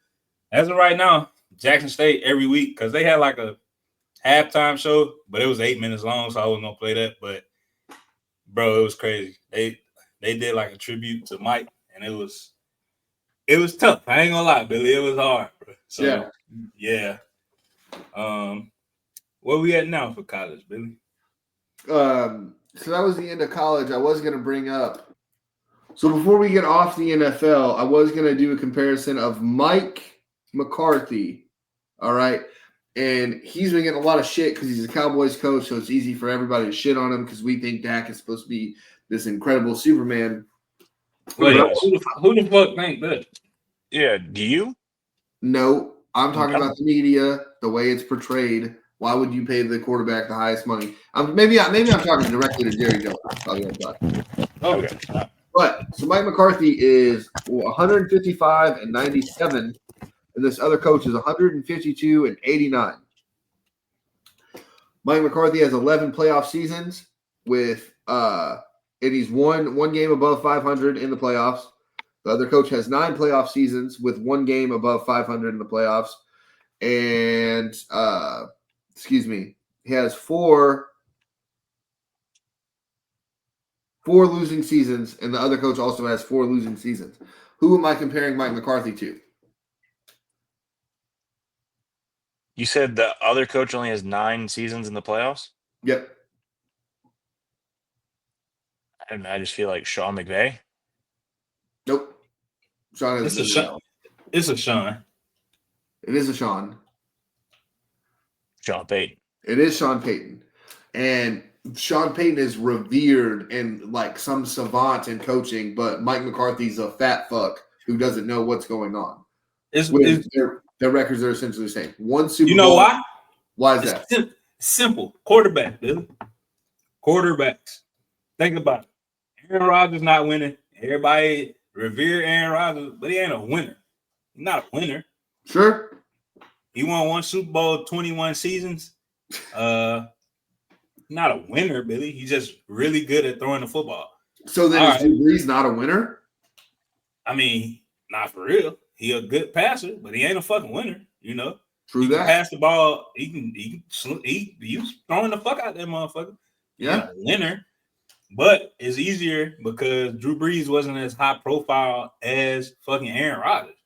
as of right now, Jackson State every week, because they had like a halftime show, but it was 8 minutes long, so I wasn't gonna play that. But bro, it was crazy. They did like a tribute to Mike, and it was tough. I ain't gonna lie, Billy, it was hard, bro. So yeah. Where we at now for college, Billy? So that was the end of college. I was going to bring up. So before we get off the NFL, I was going to do a comparison of Mike McCarthy. All right. And he's been getting a lot of shit because he's a Cowboys coach. So it's easy for everybody to shit on him because we think Dak is supposed to be this incredible Superman. Wait, who the fuck think that? Yeah. Do you? No, I'm talking about the media, the way it's portrayed. Why would you pay the quarterback the highest money? Maybe I'm talking directly to Jerry Jones. Okay. But so Mike McCarthy is 155 and 97, and this other coach is 152 and 89. Mike McCarthy has 11 playoff seasons with and he's won one game above 500 in the playoffs. The other coach has 9 playoff seasons with one game above 500 in the playoffs, and he has four losing seasons, and the other coach also has 4 losing seasons. Who am I comparing Mike McCarthy to? You said the other coach only has 9 seasons in the playoffs? Yep. And I just feel like Sean McVay. Nope. Sean It's a Sean. It's a Sean. It is a Sean. Sean Payton. It is Sean Payton. And Sean Payton is revered and like some savant in coaching, but Mike McCarthy's a fat fuck who doesn't know what's going on. Their records are essentially the same. One Super Bowl. You know why? Why is that? Simple. Quarterback, Billy. Quarterbacks. Think about it. Aaron Rodgers not winning. Everybody revere Aaron Rodgers, but he ain't a winner. He's not a winner. Sure. He won 1 Super Bowl, 21 seasons. Not a winner, Billy. He's just really good at throwing the football. So then is Drew Brees not a winner? I mean, not for real. He a good passer, but he ain't a fucking winner, you know. True he that. Can pass the ball. He was throwing the fuck out that motherfucker. Yeah. Winner. But it's easier because Drew Brees wasn't as high profile as fucking Aaron Rodgers.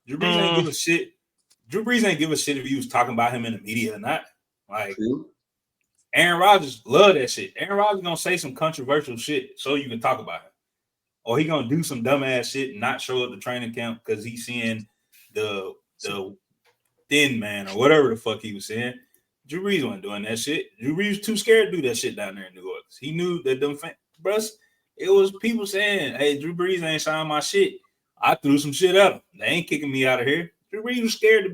Drew Brees ain't give a shit. Drew Brees ain't give a shit if he was talking about him in the media or not. Like, True. Aaron Rodgers love that shit. Aaron Rodgers gonna say some controversial shit so you can talk about him. Or he gonna do some dumbass shit and not show up to training camp because he's seeing the thin man or whatever the fuck he was saying. Drew Brees wasn't doing that shit. Drew Brees was too scared to do that shit down there in New Orleans. He knew that them fans, it was people saying, hey, Drew Brees ain't signing my shit. I threw some shit at him. They ain't kicking me out of here. Drew Brees was scared to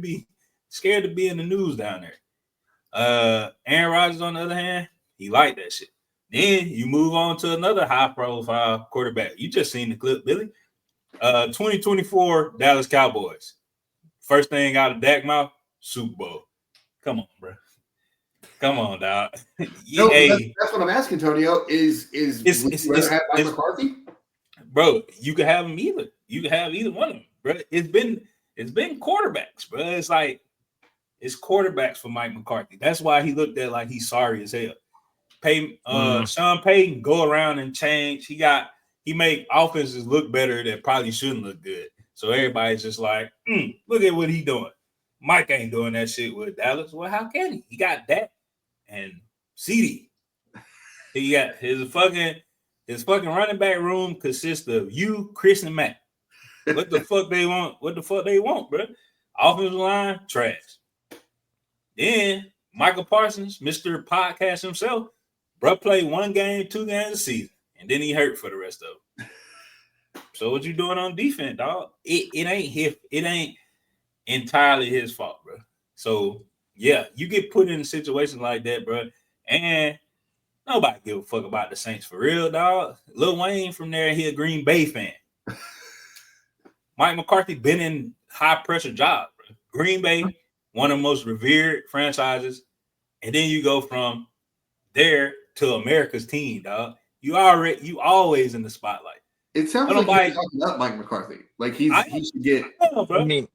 be in the news down there. Aaron Rodgers, on the other hand, he liked that shit. Then you move on to another high-profile quarterback. You just seen the clip, Billy. 2024 Dallas Cowboys. First thing out of Dak's mouth, Super Bowl. Come on, bro. Come on, dog. No, Hey, that's what I'm asking, Antonio. Would you rather have Mike McCarthy? Bro, you can have them either. You can have either one of them, bro. It's been quarterbacks, bro. It's like it's quarterbacks for Mike McCarthy. That's why he looked at like he's sorry as hell. Sean Payton go around and change. He make offenses look better that probably shouldn't look good. So everybody's just like, look at what he doing. Mike ain't doing that shit with Dallas. Well, how can he? He got that and CD. He got his fucking running back room consists of you, Chris, and Matt. What the fuck they want? What the fuck they want, bro? Offensive line, trash. Then Michael Parsons, Mr. Podcast himself, bro, played 1 game, 2 games a season, and then he hurt for the rest of them. So what you doing on defense, dog? It ain't entirely his fault, bro. So yeah, you get put in a situation like that, bro, and nobody give a fuck about the Saints for real, dog. Lil Wayne from there, he a Green Bay fan. Mike McCarthy been in high pressure jobs, bro. Green Bay, one of the most revered franchises, and then you go from there to America's team, dog. You always in the spotlight. It sounds like you're talking up Mike McCarthy. Like he should get. Bro.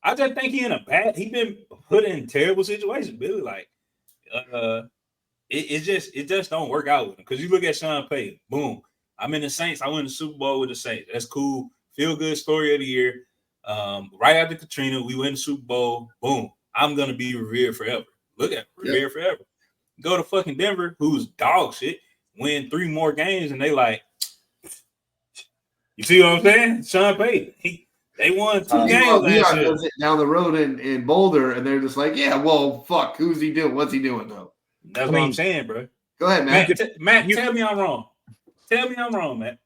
I just think he been put in terrible situations, Billy. Like, it just don't work out with him. Because you look at Sean Payton, boom. I'm in the Saints. I win the Super Bowl with the Saints. That's cool. Feel good story of the year. Right after Katrina, we win the Super Bowl. Boom. I'm gonna be revered forever. Look at revered forever. Go to fucking Denver, who's dog shit. Win 3 more games, and they like. You see what I'm saying? Sean Payton. They won 2 games last year. Down the road in Boulder, and they're just like, yeah, well, fuck. Who's he doing? What's he doing, though? That's what I'm saying, bro. Go ahead, Matt. Matt, tell me I'm wrong. Tell me I'm wrong, Matt.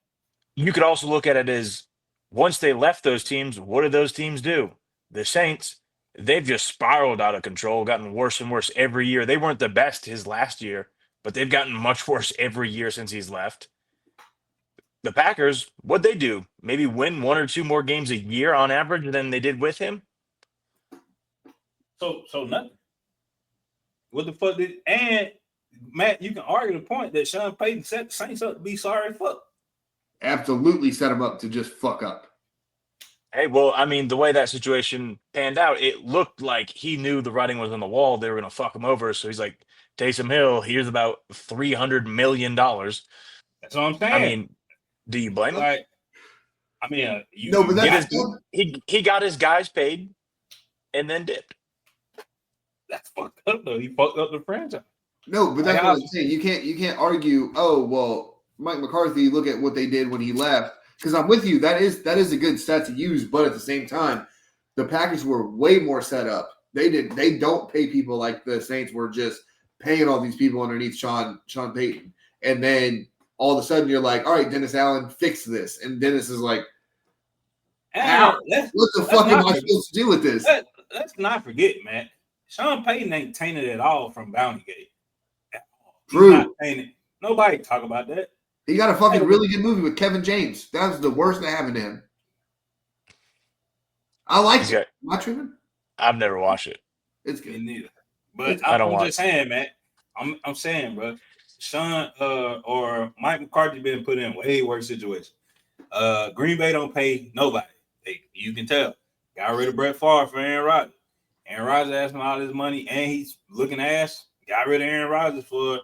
You could also look at it as once they left those teams, what did those teams do? The Saints, they've just spiraled out of control, gotten worse and worse every year. They weren't the best his last year, but they've gotten much worse every year since he's left. The Packers, what'd they do? Maybe win 1 or 2 more games a year on average than they did with him? So nothing. What the fuck did and Matt, you can argue the point that Sean Payton set the Saints up to be sorry fuck. Absolutely set him up to just fuck up. Hey, well, I mean, the way that situation panned out, it looked like he knew the writing was on the wall. They were going to fuck him over. So he's like, Taysom Hill, here's about $300 million. That's what I'm saying. I mean, do you blame him? He got his guys paid and then dipped. That's fucked up though. He fucked up the franchise. No, but that's what I'm saying. You can't argue. Oh well, Mike McCarthy. Look at what they did when he left. Because I'm with you. That is a good stat to use. But at the same time, the Packers were way more set up. They don't pay people like the Saints were just paying all these people underneath Sean Payton, and then all of a sudden you're like, all right, Dennis Allen, fix this. And Dennis is like, what the fuck am I supposed to do with this? Let's not forget, man. Sean Payton ain't tainted at all from Bountygate. True. Nobody talk about that. He got a fucking really good movie with Kevin James. That was the worst that happened to him. I like it. Am I tripping? I've never watched it. It's good. Neither. But I'm just saying, man. I'm saying, bro. Sean or Mike McCarthy been put in way worse situations. Green Bay don't pay nobody. You can tell. Got rid of Brett Favre for Aaron Rodgers. Aaron Rodgers asking all this money, and he's looking ass. Got rid of Aaron Rodgers for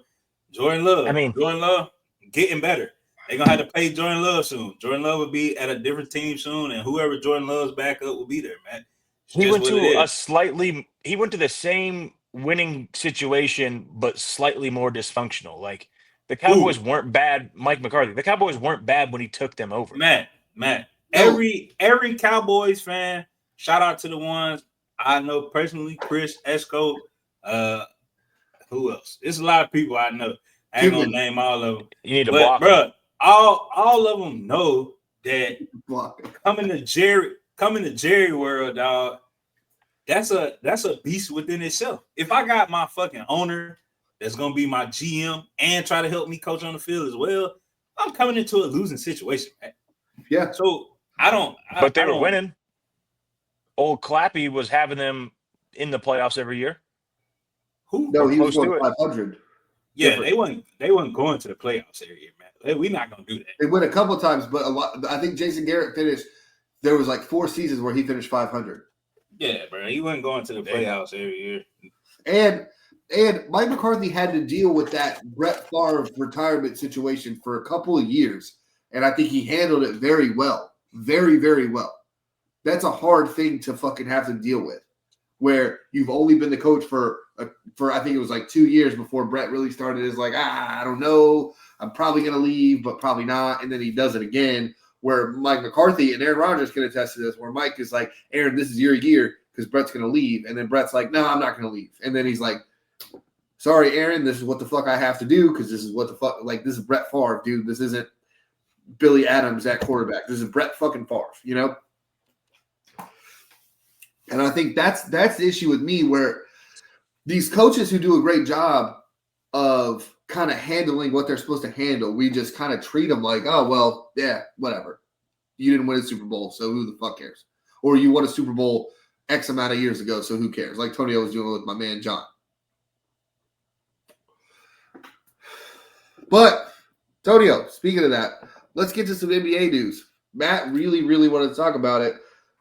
Jordan Love. Jordan Love getting better. They're gonna have to pay Jordan Love soon. Jordan Love will be at a different team soon, and whoever Jordan Love's backup will be there, man. He went to the same winning situation, but slightly more dysfunctional. Like the Cowboys weren't bad. Mike McCarthy. The Cowboys weren't bad when he took them over. Matt. Every Cowboys fan. Shout out to the ones I know personally. Chris Esco. Who else? There's a lot of people I know. I ain't gonna name all of them. You need to block them. Bro, all of them know that coming to Jerry world, dog. That's a beast within itself. If I got my fucking owner that's gonna be my GM and try to help me coach on the field as well, I'm coming into a losing situation, man. Yeah. So I don't. But they were winning. Old Clappy was having them in the playoffs every year? Who? No, Or he was close to going it? 500. Yeah, Different. they wasn't going to the playoffs every year, man. We're not gonna do that. They went a couple times, but a lot. I think Jason Garrett finished. There was like 4 seasons where he finished 500. Yeah, bro. He wasn't going to the playoffs every year. And Mike McCarthy had to deal with that Brett Favre retirement situation for a couple of years, and I think he handled it very well, very, very well. That's a hard thing to fucking have to deal with, where you've only been the coach for I think it was like 2 years before Brett really started. Is like, I don't know, I'm probably gonna leave, but probably not, and then he does it again. Where Mike McCarthy and Aaron Rodgers can attest to this, where Mike is like, Aaron, this is your year because Brett's gonna leave, and then Brett's like, no, I'm not gonna leave, and then he's like, sorry, Aaron, this is what the fuck I have to do because this is what the fuck, like, this is Brett Favre, dude. This isn't Billy Adams at quarterback. This is Brett fucking Favre, you know? And I think that's the issue with me, where these coaches who do a great job of kind of handling what they're supposed to handle, we just kind of treat them like, oh, well, yeah, whatever. You didn't win a Super Bowl, so who the fuck cares? Or you won a Super Bowl X amount of years ago, so who cares? Like Tony was doing with my man John. But, Tonio, speaking of that, let's get to some NBA news. Matt really, really wanted to talk about it.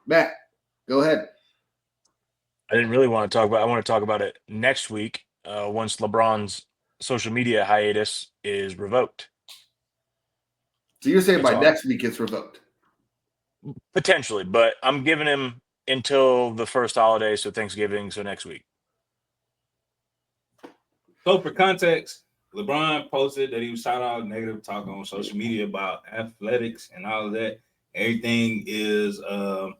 Matt, go ahead. I didn't really want to talk about it. I want to talk about it next week once LeBron's social media hiatus is revoked. So you're saying That's by all. next week it's revoked? Potentially, but I'm giving him until the first holiday, so Thanksgiving, so next week. So for context, LeBron posted that he was shouting out negative talk on social media about athletics and all of that. Everything is the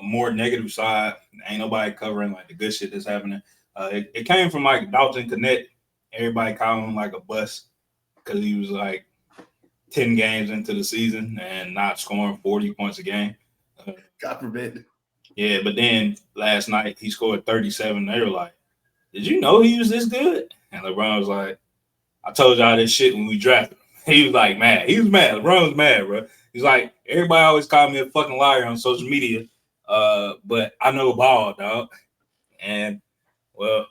more negative side. Ain't nobody covering like the good shit that's happening. It came from like Dalton Connect. Everybody calling him like a bust because he was like 10 games into the season and not scoring 40 points a game. God forbid. Yeah, but then last night he scored 37. They were like, did you know he was this good? And LeBron was like, I told y'all this shit when we drafted him. He was like mad. He was mad. LeBron was mad, bro. He's like, everybody always called me a fucking liar on social media, but I know ball, dog. And, well,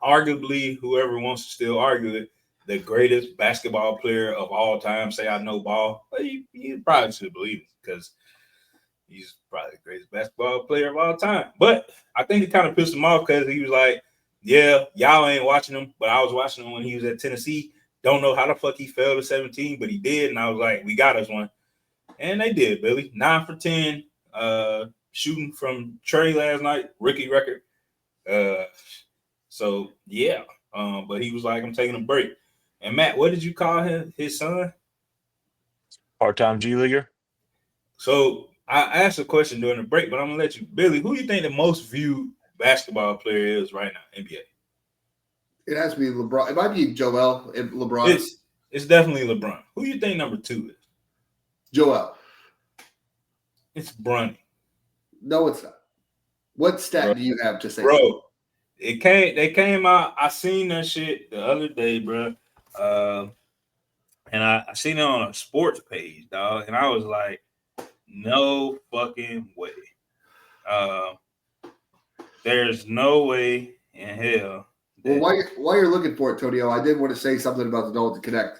arguably, whoever wants to still argue it, the greatest basketball player of all time, say I know ball, well, you probably should believe it because he's probably the greatest basketball player of all time. But I think it kind of pissed him off because he was like, yeah, y'all ain't watching him, but I was watching him when he was at Tennessee. Don't know how the fuck he fell to 17, but he did. And I was like, we got us one. And they did, Billy. 9 for 10 shooting from Trey last night, rookie record. So, yeah. But he was like, I'm taking a break. And, Matt, what did you call his son? Part-time G Leaguer. So, I asked a question during the break, but I'm going to let you. Billy, who do you think the most viewed basketball player is right now, NBA? It has to be LeBron. It might be Joel if LeBron. It's definitely LeBron. Who do you think number 2 is? Joel. It's Bronny. No, it's not. What stat do you have to say? Bro, they came out. I seen that shit the other day, bro. And I seen it on a sports page, dog. And I was like, no fucking way. There's no way in hell. Well, while you're looking for it, Tonio, I did want to say something about the Dalton Connect.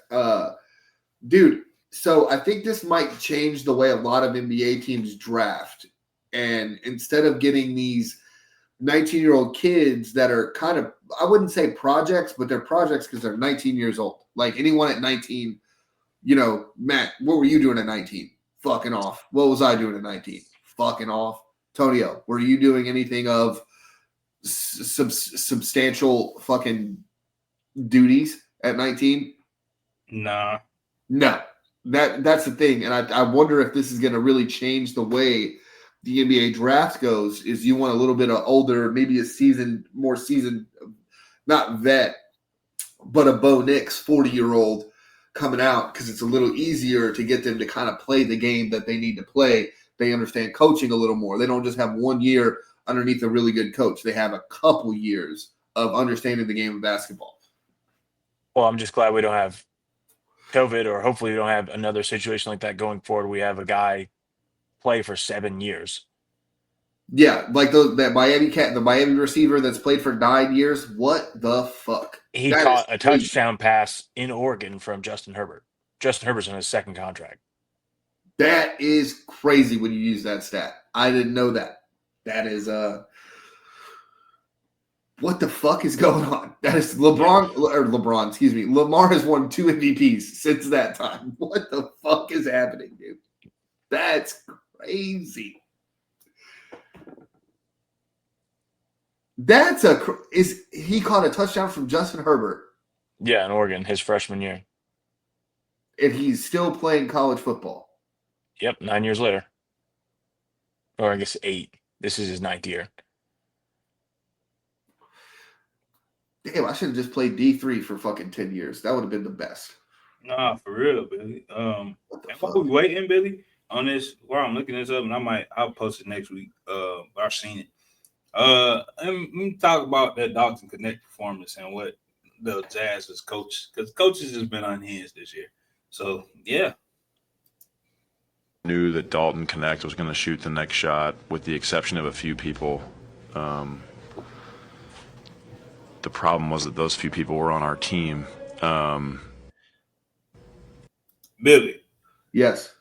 Dude, so I think this might change the way a lot of NBA teams draft. And instead of getting these 19-year-old kids that are kind of, I wouldn't say projects, but they're projects because they're 19 years old. Like anyone at 19, you know, Matt, what were you doing at 19? Fucking off. What was I doing at 19? Fucking off. Tonio, were you doing anything of substantial fucking duties at 19? Nah. No. That's the thing. And I wonder if this is going to really change the way the NBA draft goes, is you want a little bit of older, maybe more seasoned, not vet, but a Bo Nix 40-year-old coming out because it's a little easier to get them to kind of play the game that they need to play. They understand coaching a little more. They don't just have 1 year underneath a really good coach. They have a couple years of understanding the game of basketball. Well, I'm just glad we don't have COVID, or hopefully we don't have another situation like that going forward. We have a guy play for 7 years. Yeah, like that Miami cat, the Miami receiver that's played for 9 years. What the fuck? He That is caught a crazy. touchdown pass in Oregon from Justin Herbert. Justin Herbert's on his second contract. That is crazy when you use that stat. I didn't know that. That is what the fuck is going on? That is LeBron, excuse me. Lamar has won 2 MVPs since that time. What the fuck is happening, dude? That's crazy. He caught a touchdown from Justin Herbert, Yeah, in Oregon, his freshman year. and he's still playing college football. Yep, 9 years later. Or I guess 8. This is his 9th year. Damn, I should have just played D3 for fucking 10 years. That would have been the best. Nah, for real, Billy. What the And fuck? while we waiting, Billy, on this, while I'm looking this up, and I'll post it next week. I've seen it. Let me talk about that Dalton Connect performance and what the Jazz is coach, because coaches has been unhinged this year. So yeah, Knew that Dalton Connect was going to shoot the next shot, with the exception of a few people. The problem was that those few people were on our team. Billy. Yes.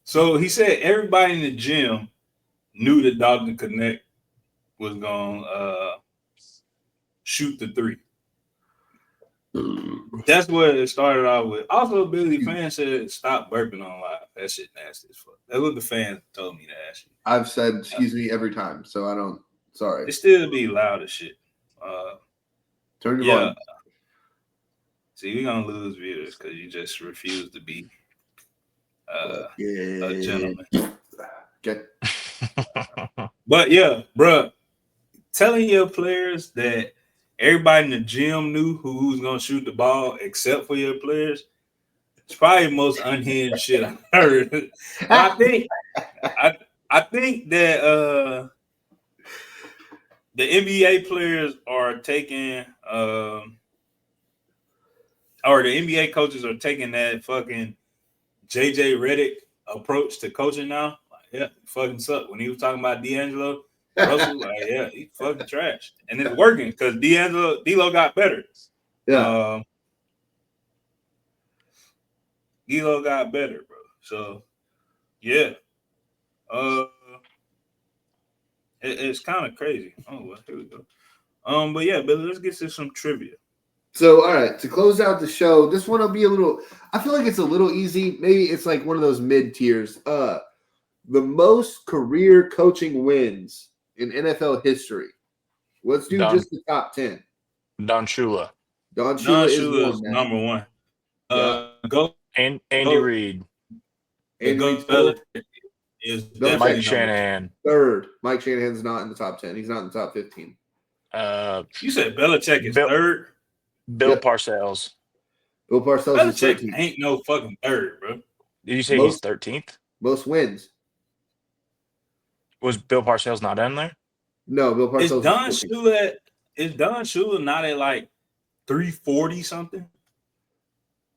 So he said everybody in the gym knew that Dalton Connect was gonna shoot the 3. That's what it started out with. Also, Billy, fans said stop burping on live. That shit nasty as fuck. That's what the fans told me to ask you. I've said excuse me every time, so I don't. Sorry. It still be loud as shit. Turn your Yeah. volume. See, we're gonna lose viewers because you just refuse to be a gentleman. Okay. But yeah, bruh, telling your players that everybody in the gym knew who was gonna shoot the ball except for your players, it's probably the most unhinged shit I've heard. I think that the NBA players are taking or the NBA coaches are taking that fucking JJ Redick approach to coaching now. Like, yeah, he fucking suck. When he was talking about D'Angelo Russell, like, yeah, he fucking trash. And it's working because D'Lo got better. Yeah. D'Lo got better, bro. So yeah. It's kind of crazy. Oh well, here we go. But yeah, Billy, let's get to some trivia. So, all right, to close out the show, this one will be a little. I feel like it's a little easy. Maybe it's like one of those mid tiers. The most career coaching wins in NFL history. Let's do just the top 10. Don Shula. Don Shula is man. number 1. Yeah. Andy Reid. Andy Reid is Mike Shanahan. Third. Mike Shanahan's not in the top 10. He's not in the top 15. You said Belichick is third? Bill Parcells. Bill Parcells is Belichick 13th. ain't no fucking third, bro. Did you say he's 13th? Most wins. Was Bill Parcells not in there? No, Bill Parcells Is Don Shula not at like 340 something?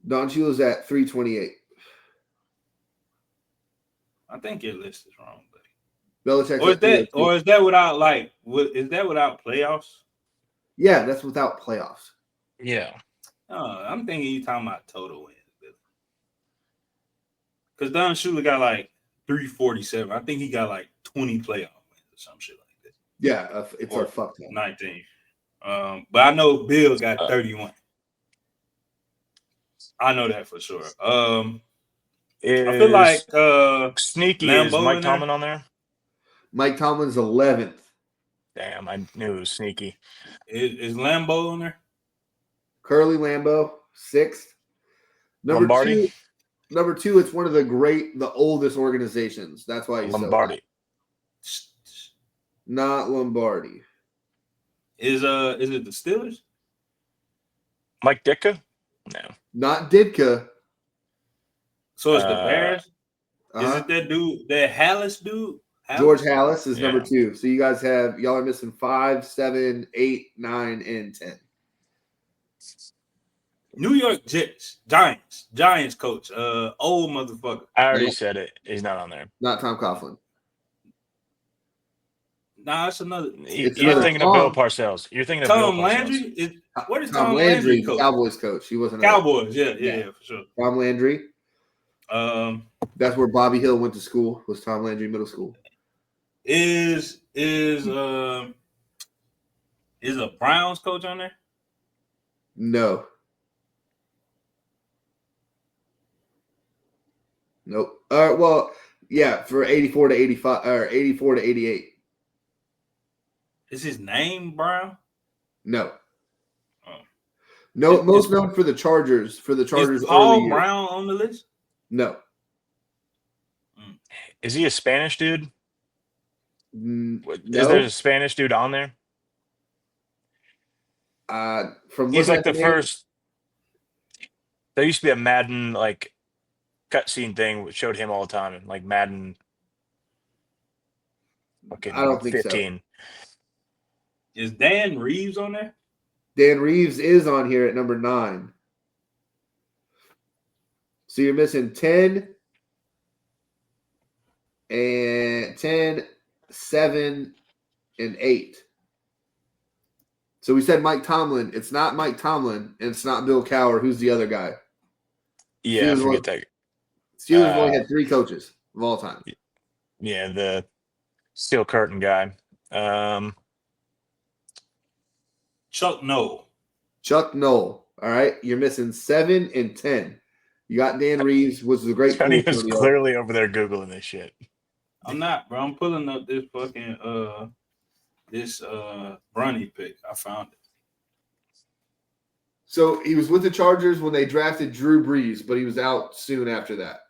Don Shula's at 328. I think your list is wrong, buddy. Belichick's is that without playoffs? Yeah, that's without playoffs. Yeah. I'm thinking you talking about total wins, because Don Shula got like 347. I think he got like 20 playoff wins or some shit like that. Yeah, it's a fuck ton. 19. But I know Bill got 31. I know that for sure. I feel like sneaky Lambeau is Mike Tomlin on there. Mike Tomlin's 11th. Damn, I knew it was sneaky. Is Lambeau on there? Curly Lambeau, 6th. Lombardi. Number two, it's one of the oldest organizations. That's why he's Lombardi. So not Lombardi. Is it the Steelers? Mike Ditka? No. Not Ditka. So it's the Bears? Is it that dude, that Hallis dude? George Hallis is number 2. So you guys y'all are missing 5, 7, 8, 9, and 10. New York Giants coach, old motherfucker. I already said it. He's not on there. Not Tom Coughlin. Nah, it's another. You're thinking of Bill Parcells. You're thinking of Bill Tom Parcells. Landry. What is Tom Landry, coach? Cowboys coach. He wasn't Cowboys. Yeah, for sure. Tom Landry. That's where Bobby Hill went to school. Was Tom Landry Middle School? Is a Browns coach on there? No. Nope. Well, yeah, for 84 to 85 or 84 to 88. Is his name Brown? No. No, most known for the Chargers. For the Chargers, is Paul Brown on the list? No. Is he a Spanish dude? No. Is there a Spanish dude on there? He's like the first. There used to be a Madden like cutscene thing which showed him all the time, and like Madden. Fucking I don't think 15. so. Is Dan Reeves on there? Dan Reeves is on here at number 9. So you're missing 10 and 10, 7, and 8. So we said Mike Tomlin. It's not Mike Tomlin, and it's not Bill Cowher. Who's the other guy? Yeah, I forget that. Steelers only had 3 coaches of all time. Yeah, the steel curtain guy. Chuck Noll. Chuck Noll. All right. You're missing 7 and 10. You got Dan Reeves, which is a great Tony is clearly over there Googling this shit. I'm not, bro. I'm pulling up this fucking Bronny pick. I found it. So he was with the Chargers when they drafted Drew Brees, but he was out soon after that.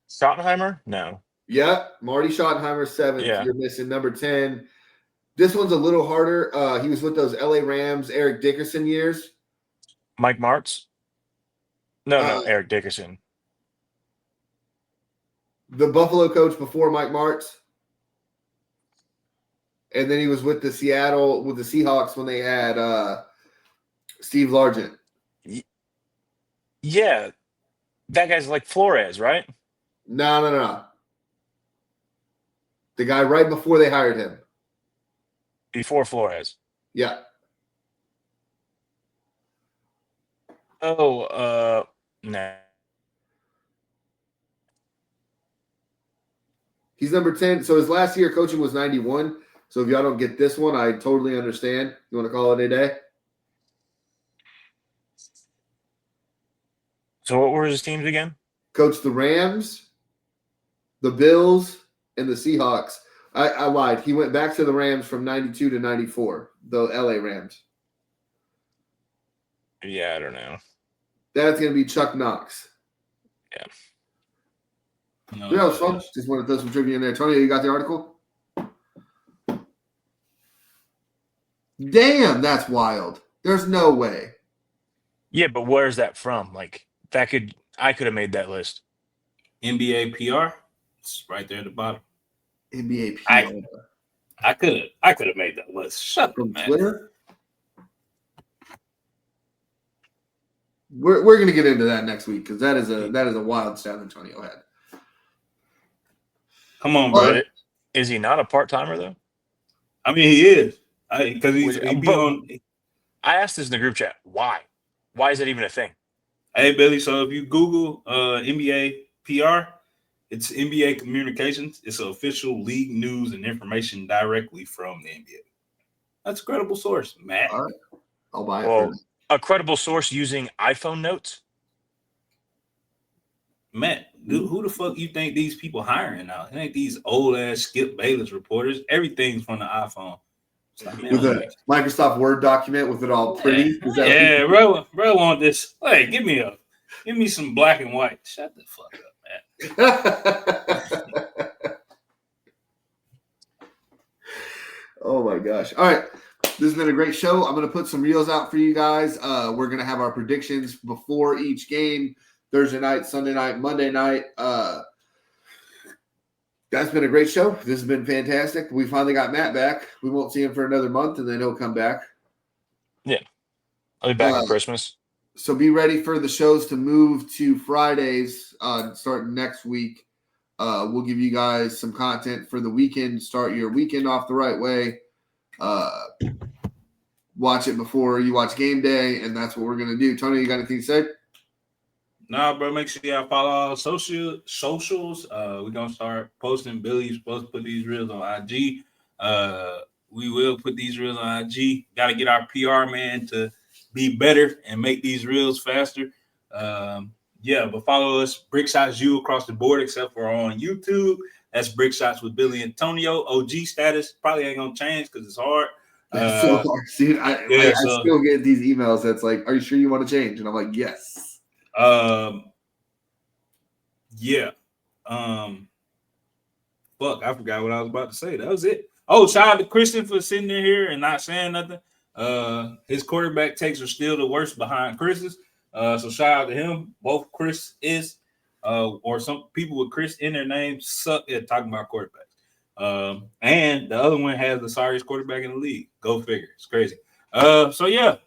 Schottenheimer? No. Yeah, Marty Schottenheimer, 7th. Yeah. You're missing number 10. This one's a little harder. He was with those LA Rams, Eric Dickerson years. Mike Martz? No, Eric Dickerson. The Buffalo coach before Mike Martz. And then he was with the Seahawks when they had Steve Largent. Yeah. That guy's like Flores, right? No. The guy right before they hired him. Before Flores. Yeah. Oh, no. He's number 10. So his last year coaching was 91. So if y'all don't get this one, I totally understand. You want to call it a day? So what were his teams again? Coached the Rams, the Bills, and the Seahawks. I lied. He went back to the Rams from 92 to 94, the LA Rams. Yeah, I don't know. That's going to be Chuck Knox. Yeah. Yeah, that was fun. Just want to throw some trivia in there. Tony, you got the article? Damn, that's wild. There's no way. Yeah, but where's that from? Like I could have made that list. NBA PR. It's right there at the bottom. NBA PR. I could have made that list. Shut From up, man. Twitter? We're going to get into that next week because that is a wild stat Antonio had. Come on, bro. But is he not a part-timer though? I mean, he is. Because he be on. I asked this in the group chat. Why? Why is that even a thing? Hey, Billy. So if you Google NBA PR, it's NBA Communications. It's an official league news and information directly from the NBA. That's a credible source, Matt. All right. I'll buy it. Well, a credible source using iPhone notes? Matt, who the fuck you think these people hiring now? It ain't these old ass Skip Bayless reporters. Everything's from the iPhone. With a Microsoft Word document with it all pretty. Yeah, bro, want this. Hey, give me some black and white. Shut the fuck up, man. Oh my gosh. All right. This has been a great show. I'm going to put some reels out for you guys. We're going to have our predictions before each game. Thursday night, Sunday night, Monday night. That's been a great show. This has been fantastic. We finally got Matt back. We won't see him for another month, and then he'll come back. Yeah. I'll be back on Christmas. So be ready for the shows to move to Fridays starting next week. We'll give you guys some content for the weekend. Start your weekend off the right way. Watch it before you watch game day, and that's what we're going to do. Tony, you got anything to say? Nah, bro, make sure y'all follow our socials. We're going to start posting. Billy's supposed to put these reels on IG. We will put these reels on IG. Got to get our PR man to be better and make these reels faster. But follow us, Brick Shots U across the board, except for on YouTube. That's Brick Shots with Billy Antonio. OG status probably ain't going to change because it's hard. That's so hard, dude. I still get these emails that's like, are you sure you want to change? And I'm like, yes. Fuck, I forgot what I was about to say. That was it. Oh, shout out to Christian for sitting in here and not saying nothing. His quarterback takes are still the worst behind Chris's. So shout out to him. Both Chris is, or some people with Chris in their name suck at talking about quarterbacks. And the other one has the sorriest quarterback in the league. Go figure. It's crazy. So yeah,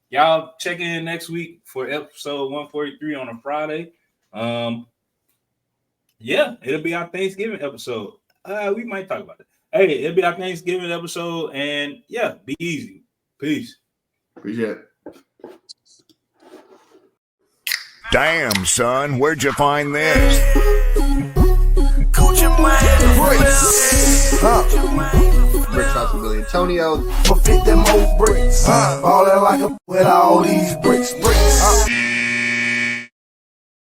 y'all check in next week for episode 143 on a Friday. It'll be our Thanksgiving episode. We might talk about it. Hey, it'll be our Thanksgiving episode, and yeah, be easy. Peace. Appreciate it. Damn, son, where'd you find this? Brick Shots with Billy Antonio. For 50 more bricks. Ballin' like a with all these bricks.